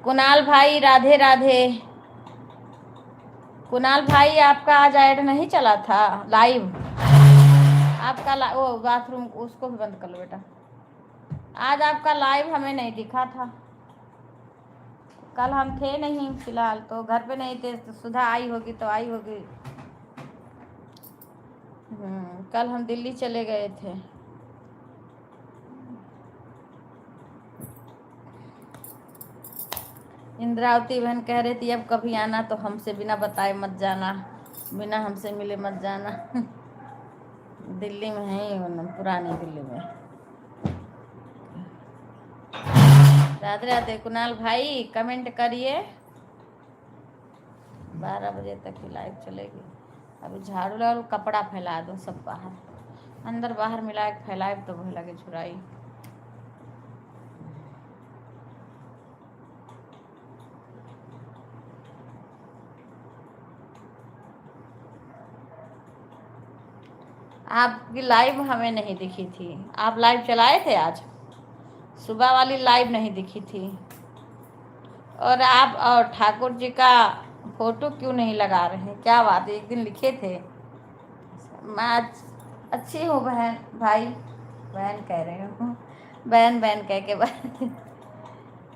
कुणाल भाई राधे राधे। कुणाल भाई आपका आज ऐड नहीं चला था लाइव? आपका वो बाथरूम उसको भी बंद कर लो बेटा। आज आपका लाइव हमें नहीं दिखा था। कल हम थे नहीं, फिलहाल तो घर पे नहीं थे, तो सुधा आई होगी तो आई होगी। कल हम दिल्ली चले गए थे। इंद्रावती बहन कह रही थी अब कभी आना तो हमसे बिना बताए मत जाना, बिना हमसे मिले मत जाना। दिल्ली में है, पुरानी दिल्ली में। राधे राधे कुणाल भाई, कमेंट करिए। 12 बजे तक की लाइव चलेगी। अभी झाड़ू लगा, कपड़ा फैला दो सब बाहर, अंदर बाहर मिला के फैलाए तो वही लगे छुराई। आपकी लाइव हमें नहीं दिखी थी। आप लाइव चलाए थे आज? सुबह वाली लाइव नहीं दिखी थी। और आप और ठाकुर जी का फोटो क्यों नहीं लगा रहे हैं? क्या बात है, एक दिन लिखे थे मैं अच्छी हूँ बहन भाई, बहन कह रही हूँ, बहन बहन कह के बहन।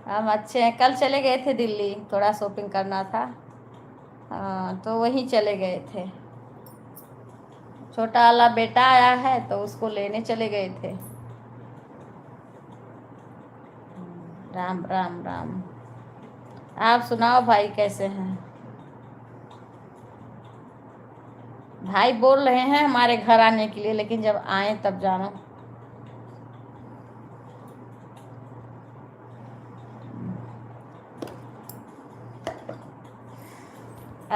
हम अच्छे हैं। कल चले गए थे दिल्ली, थोड़ा शॉपिंग करना था। हाँ, तो वहीं चले गए थे। छोटा वाला बेटा आया है तो उसको लेने चले गए थे। राम राम राम। आप सुनाओ भाई, कैसे हैं? भाई बोल रहे हैं हमारे घर आने के लिए, लेकिन जब आए तब जानो।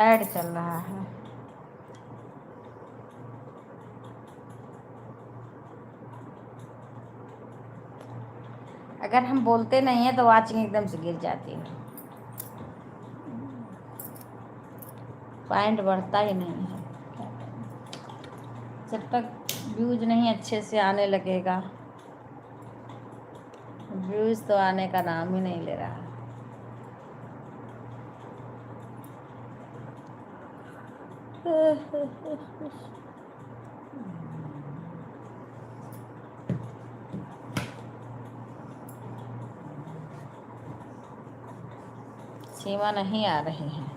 ऐड चल रहा है। अगर हम बोलते नहीं है तो वाचिंग एकदम से गिर जाती है, पॉइंट बढ़ता ही नहीं है। जब तक व्यूज नहीं अच्छे से आने लगेगा, व्यूज तो आने का नाम ही नहीं ले रहा। सीमा नहीं आ रही है।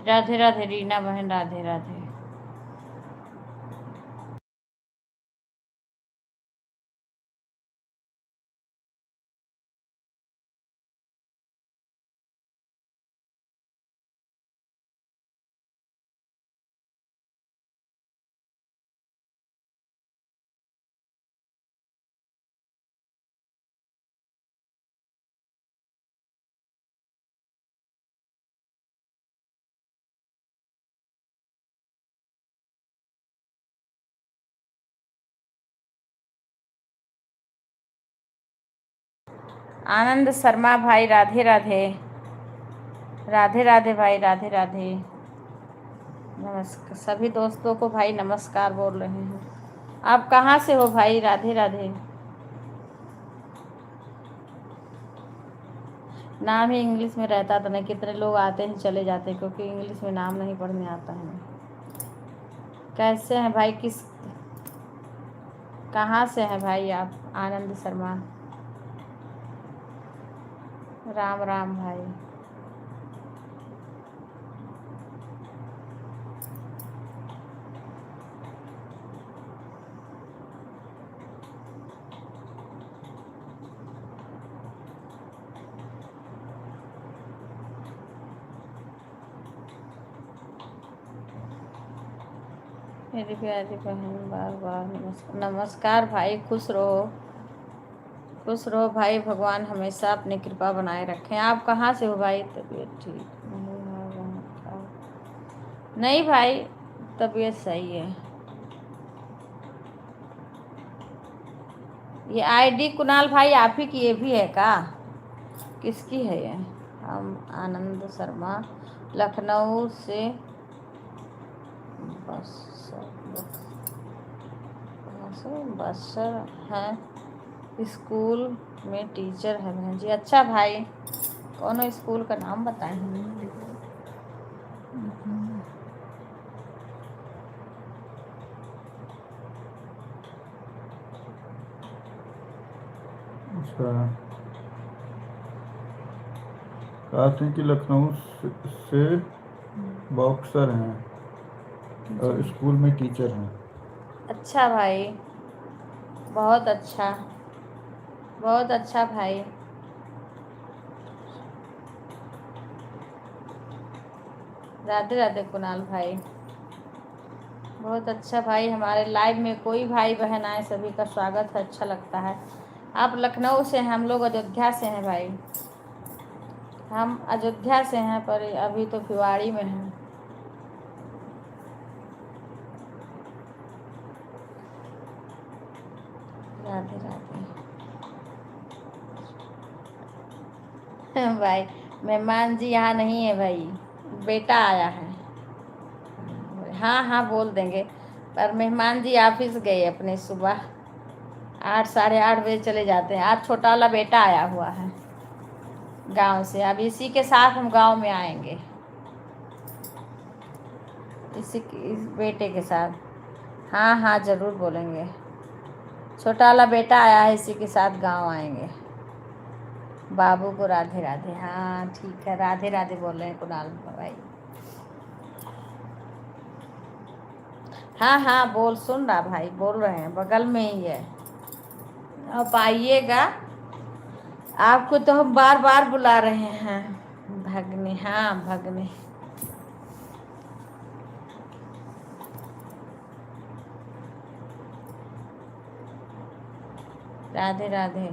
राधे राधे रीना बहन, राधे राधे। आनंद शर्मा भाई, राधे राधे। राधे राधे भाई, राधे राधे। नमस्कार सभी दोस्तों को भाई, नमस्कार बोल रहे हैं। आप कहाँ से हो भाई? राधे राधे। नाम ही इंग्लिश में रहता तो नहीं, कितने लोग आते हैं चले जाते हैं, क्योंकि इंग्लिश में नाम नहीं पढ़ने आता है। कैसे हैं भाई? कहाँ से हैं भाई आप? आनंद शर्मा, राम राम भाई। मेरी प्यारी बहन, बार बार नमस्कार। नमस्कार भाई, खुश रहो भाई, भगवान हमेशा अपनी कृपा बनाए रखें। आप कहाँ से हो भाई? तबीयत ठीक नहीं है बहन? नहीं भाई, तबीयत सही है। ये आईडी कुणाल भाई आप ही की ये भी है का? किसकी है ये? हम आनंद शर्मा, लखनऊ से बसर बसर हैं, स्कूल में टीचर है बहन जी। अच्छा भाई, कौन स्कूल का नाम बताएं हमें? अच्छा, कहा थे कि लखनऊ से बॉक्सर हैं और स्कूल में टीचर हैं। अच्छा भाई, बहुत अच्छा, बहुत अच्छा भाई। राधे राधे कुणाल भाई, बहुत अच्छा भाई। हमारे लाइव में कोई भाई बहन आए, सभी का स्वागत है, अच्छा लगता है। आप लखनऊ से हैं, हम लोग अयोध्या से हैं भाई। हम अयोध्या से हैं पर अभी तो भिवाड़ी में हैं। राधे राधे भाई, मेहमान जी यहाँ नहीं है भाई, बेटा आया है। हाँ हाँ बोल देंगे, पर मेहमान जी ऑफिस गए अपने, सुबह 8 साढ़े 8 बजे चले जाते हैं। आज छोटा वाला बेटा आया हुआ है गांव से, अब इसी के साथ हम गांव में आएंगे, इस बेटे के साथ। हाँ हाँ ज़रूर बोलेंगे, छोटा वाला बेटा आया है, इसी के साथ गांव आएंगे। बाबू को राधे राधे। हाँ ठीक है, राधे राधे बोल रहे हैं कुणाल भाई। हाँ हाँ बोल, सुन रहा भाई, बोल रहे हैं, बगल में ही है। आप आइएगा, आपको तो हम बार बार बुला रहे हैं भगनी। हाँ भगनी, राधे राधे।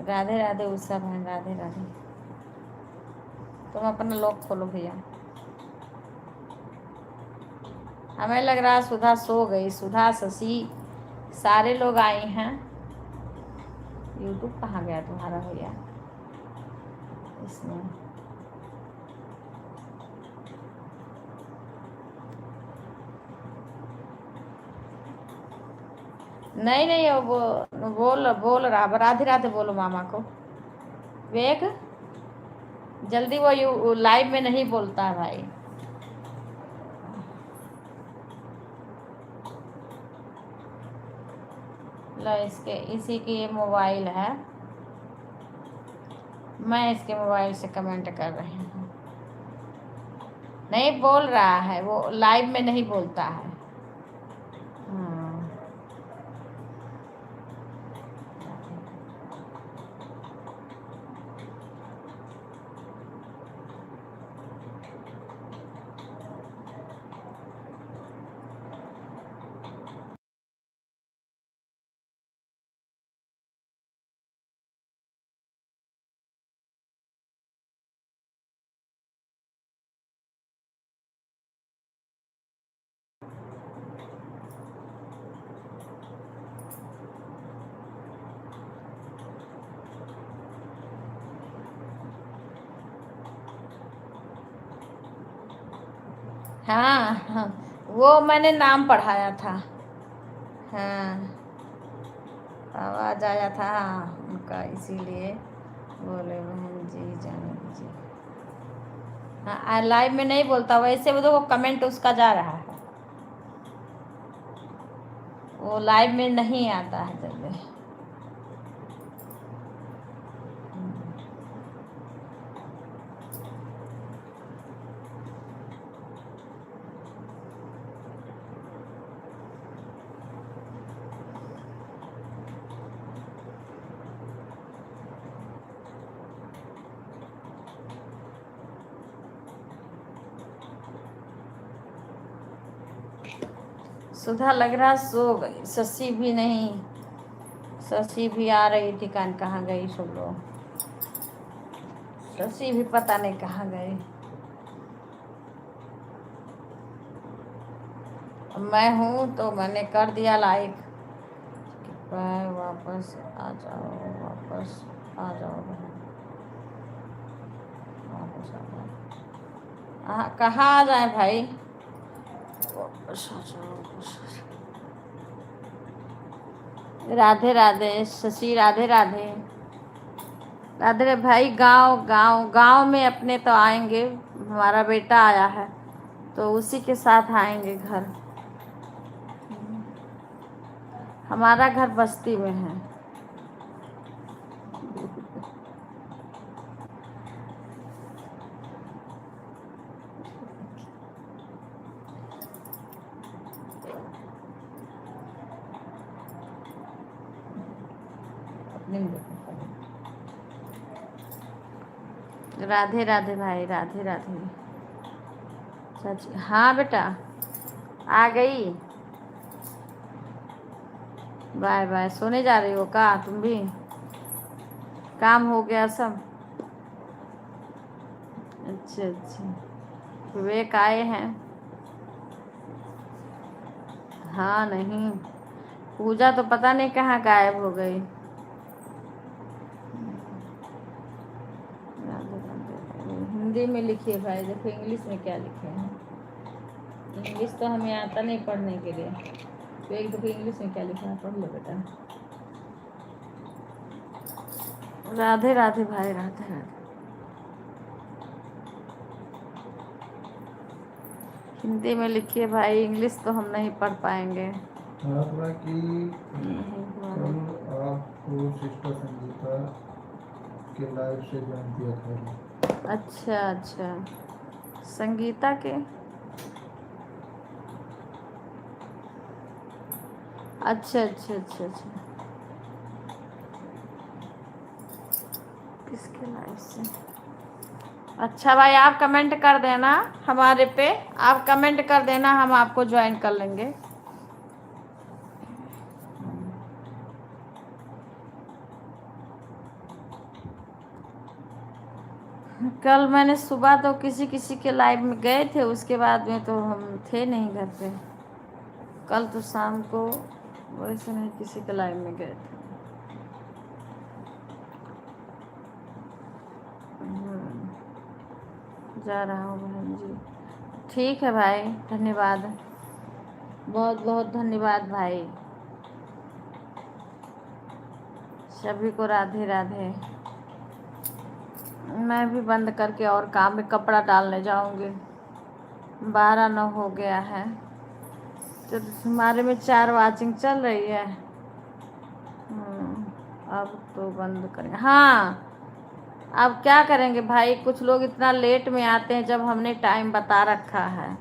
राधे राधे उषा बहन, राधे राधे। तुम अपना लॉक खोलो भैया। हमें लग रहा सुधा सो गई, सुधा, शशि, सारे लोग आए हैं। यूट्यूब कहाँ गया तुम्हारा भैया? इसमें नहीं नहीं, वो बोल रहा, राधे राधे बोलो मामा को। वेग जल्दी, वो लाइव में नहीं बोलता है भाई। लो, इसी की ये मोबाइल है, मैं इसके मोबाइल से कमेंट कर रही हूँ। नहीं बोल रहा है, वो लाइव में नहीं बोलता है। हाँ हाँ, वो मैंने नाम पढ़ाया था। हाँ, आवाज़ आया था उनका, इसीलिए बोले बहन जी जाने दीजिए। हाँ लाइव में नहीं बोलता, वैसे वो तो कमेंट उसका जा रहा है, वो लाइव में नहीं आता है जल्दी। सुधा लग रहा सो गई, शशि भी नहीं, शशि भी आ रही थी, कहाँ गई सब लोग, शशि भी पता नहीं कहाँ गए। मैं हूँ तो मैंने कर दिया लाइक। वापस आ जाओ, वापस आ जाओ बहन, वापस आ जाओ। कहाँ आ जाए भाई, वापस आ जाओ, वापस आ जाओ। राधे राधे शशि, राधे राधे। राधे रे भाई, गांव गांव गांव में अपने तो आएंगे, हमारा बेटा आया है तो उसी के साथ आएंगे घर। हमारा घर बस्ती में है। राधे राधे भाई, राधे राधे। सच, हाँ बेटा आ गई। बाय बाय, सोने जा रही हो का तुम भी, काम हो गया सब? अच्छा अच्छा, विवेक आए हैं? हाँ नहीं, पूजा तो पता नहीं कहाँ गायब हो गई। हिंदी में लिखिए भाई, देखो इंग्लिश में क्या लिखे हैं। इंग्लिश तो हमें आता नहीं पढ़ने के लिए, तो एक दफे इंग्लिश में क्या लिखा है पढ़ लो बेटा। राधे राधे भाई, राधे राधे। हिंदी में लिखिए भाई, इंग्लिश तो हम नहीं पढ़ पाएंगे। कि कल आपको सिस्टर संगीता के लाइव से ज्वाइन किया था। अच्छा अच्छा, संगीता के, अच्छा अच्छा अच्छा अच्छा, किसके लाइव से? अच्छा भाई, आप कमेंट कर देना हमारे पे, आप कमेंट कर देना, हम आपको ज्वाइन कर लेंगे। कल मैंने सुबह तो किसी किसी के लाइव में गए थे, उसके बाद में तो हम थे नहीं घर पे। कल तो शाम को वैसे नहीं किसी के लाइव में गए थे। जा रहा हूँ बहन जी। ठीक है भाई, धन्यवाद, बहुत बहुत धन्यवाद भाई। सभी को राधे राधे। मैं भी बंद करके और काम में कपड़ा डालने जाऊंगी, 12:09 हो गया है। तो हमारे में 4 वाचिंग चल रही है। अब तो बंद करेंगे। हाँ, अब क्या करेंगे भाई, कुछ लोग इतना लेट में आते हैं, जब हमने टाइम बता रखा है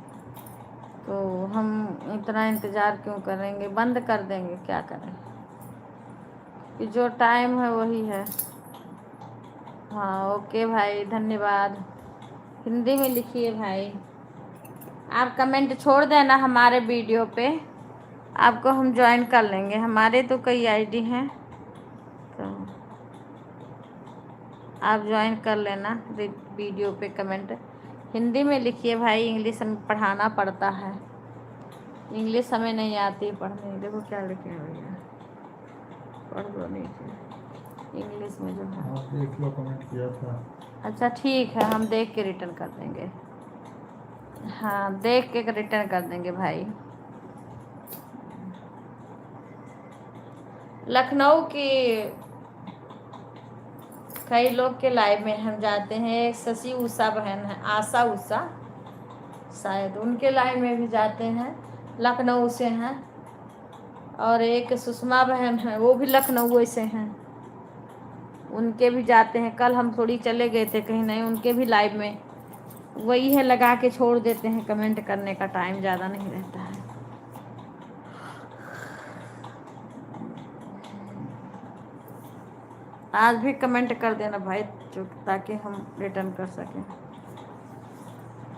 तो हम इतना इंतज़ार क्यों करेंगे, बंद कर देंगे, क्या करें कि जो टाइम है वही है। हाँ ओके भाई, धन्यवाद। हिंदी में लिखिए भाई, आप कमेंट छोड़ देना हमारे वीडियो पे, आपको हम ज्वाइन कर लेंगे। हमारे तो कई आईडी हैं, तो आप ज्वाइन कर लेना। वीडियो पे कमेंट हिंदी में लिखिए भाई, इंग्लिश हमें पढ़ाना पड़ता है, इंग्लिश हमें नहीं आती पढ़ने। देखो क्या लिखे हैं भैया, पढ़ दो नीचे इंग्लिश में जो है। देख लो, कमेंट किया था। अच्छा ठीक है, हम देख के रिटर्न कर देंगे। हाँ देख के रिटर्न कर देंगे भाई। लखनऊ की कई लोग के लाइव में हम जाते हैं, एक शशि उषा बहन है, आशा उषा शायद, उनके लाइव में भी जाते हैं, लखनऊ से हैं। और एक सुषमा बहन है, वो भी लखनऊ से हैं, उनके भी जाते हैं। कल हम थोड़ी चले गए थे कहीं, नहीं उनके भी लाइव में वही है, लगा के छोड़ देते हैं, कमेंट करने का टाइम ज़्यादा नहीं रहता है। आज भी कमेंट कर देना भाई, जो ताकि हम रिटर्न कर सकें,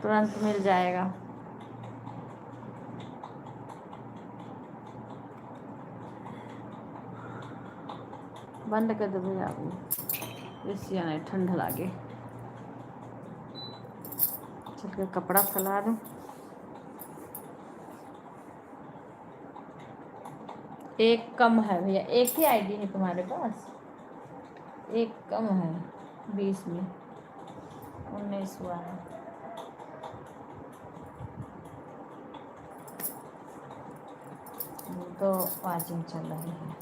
तुरंत मिल जाएगा। बंद कर दो भैया अभी, इससे नहीं ठंड लागे। चल के कपड़ा फैला दूँ। एक कम है भैया, एक ही आईडी है तुम्हारे पास, एक कम है 20 में, 19 हुआ है। तो वाचिंग चल रही है।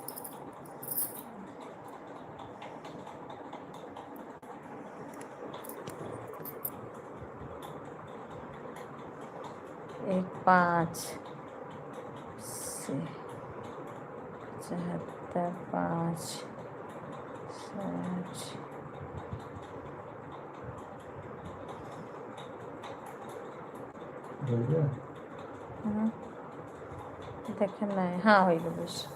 एक 5 से 75 5 60 हो गया? देखे नहीं, हाँ हो गया बस।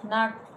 नाक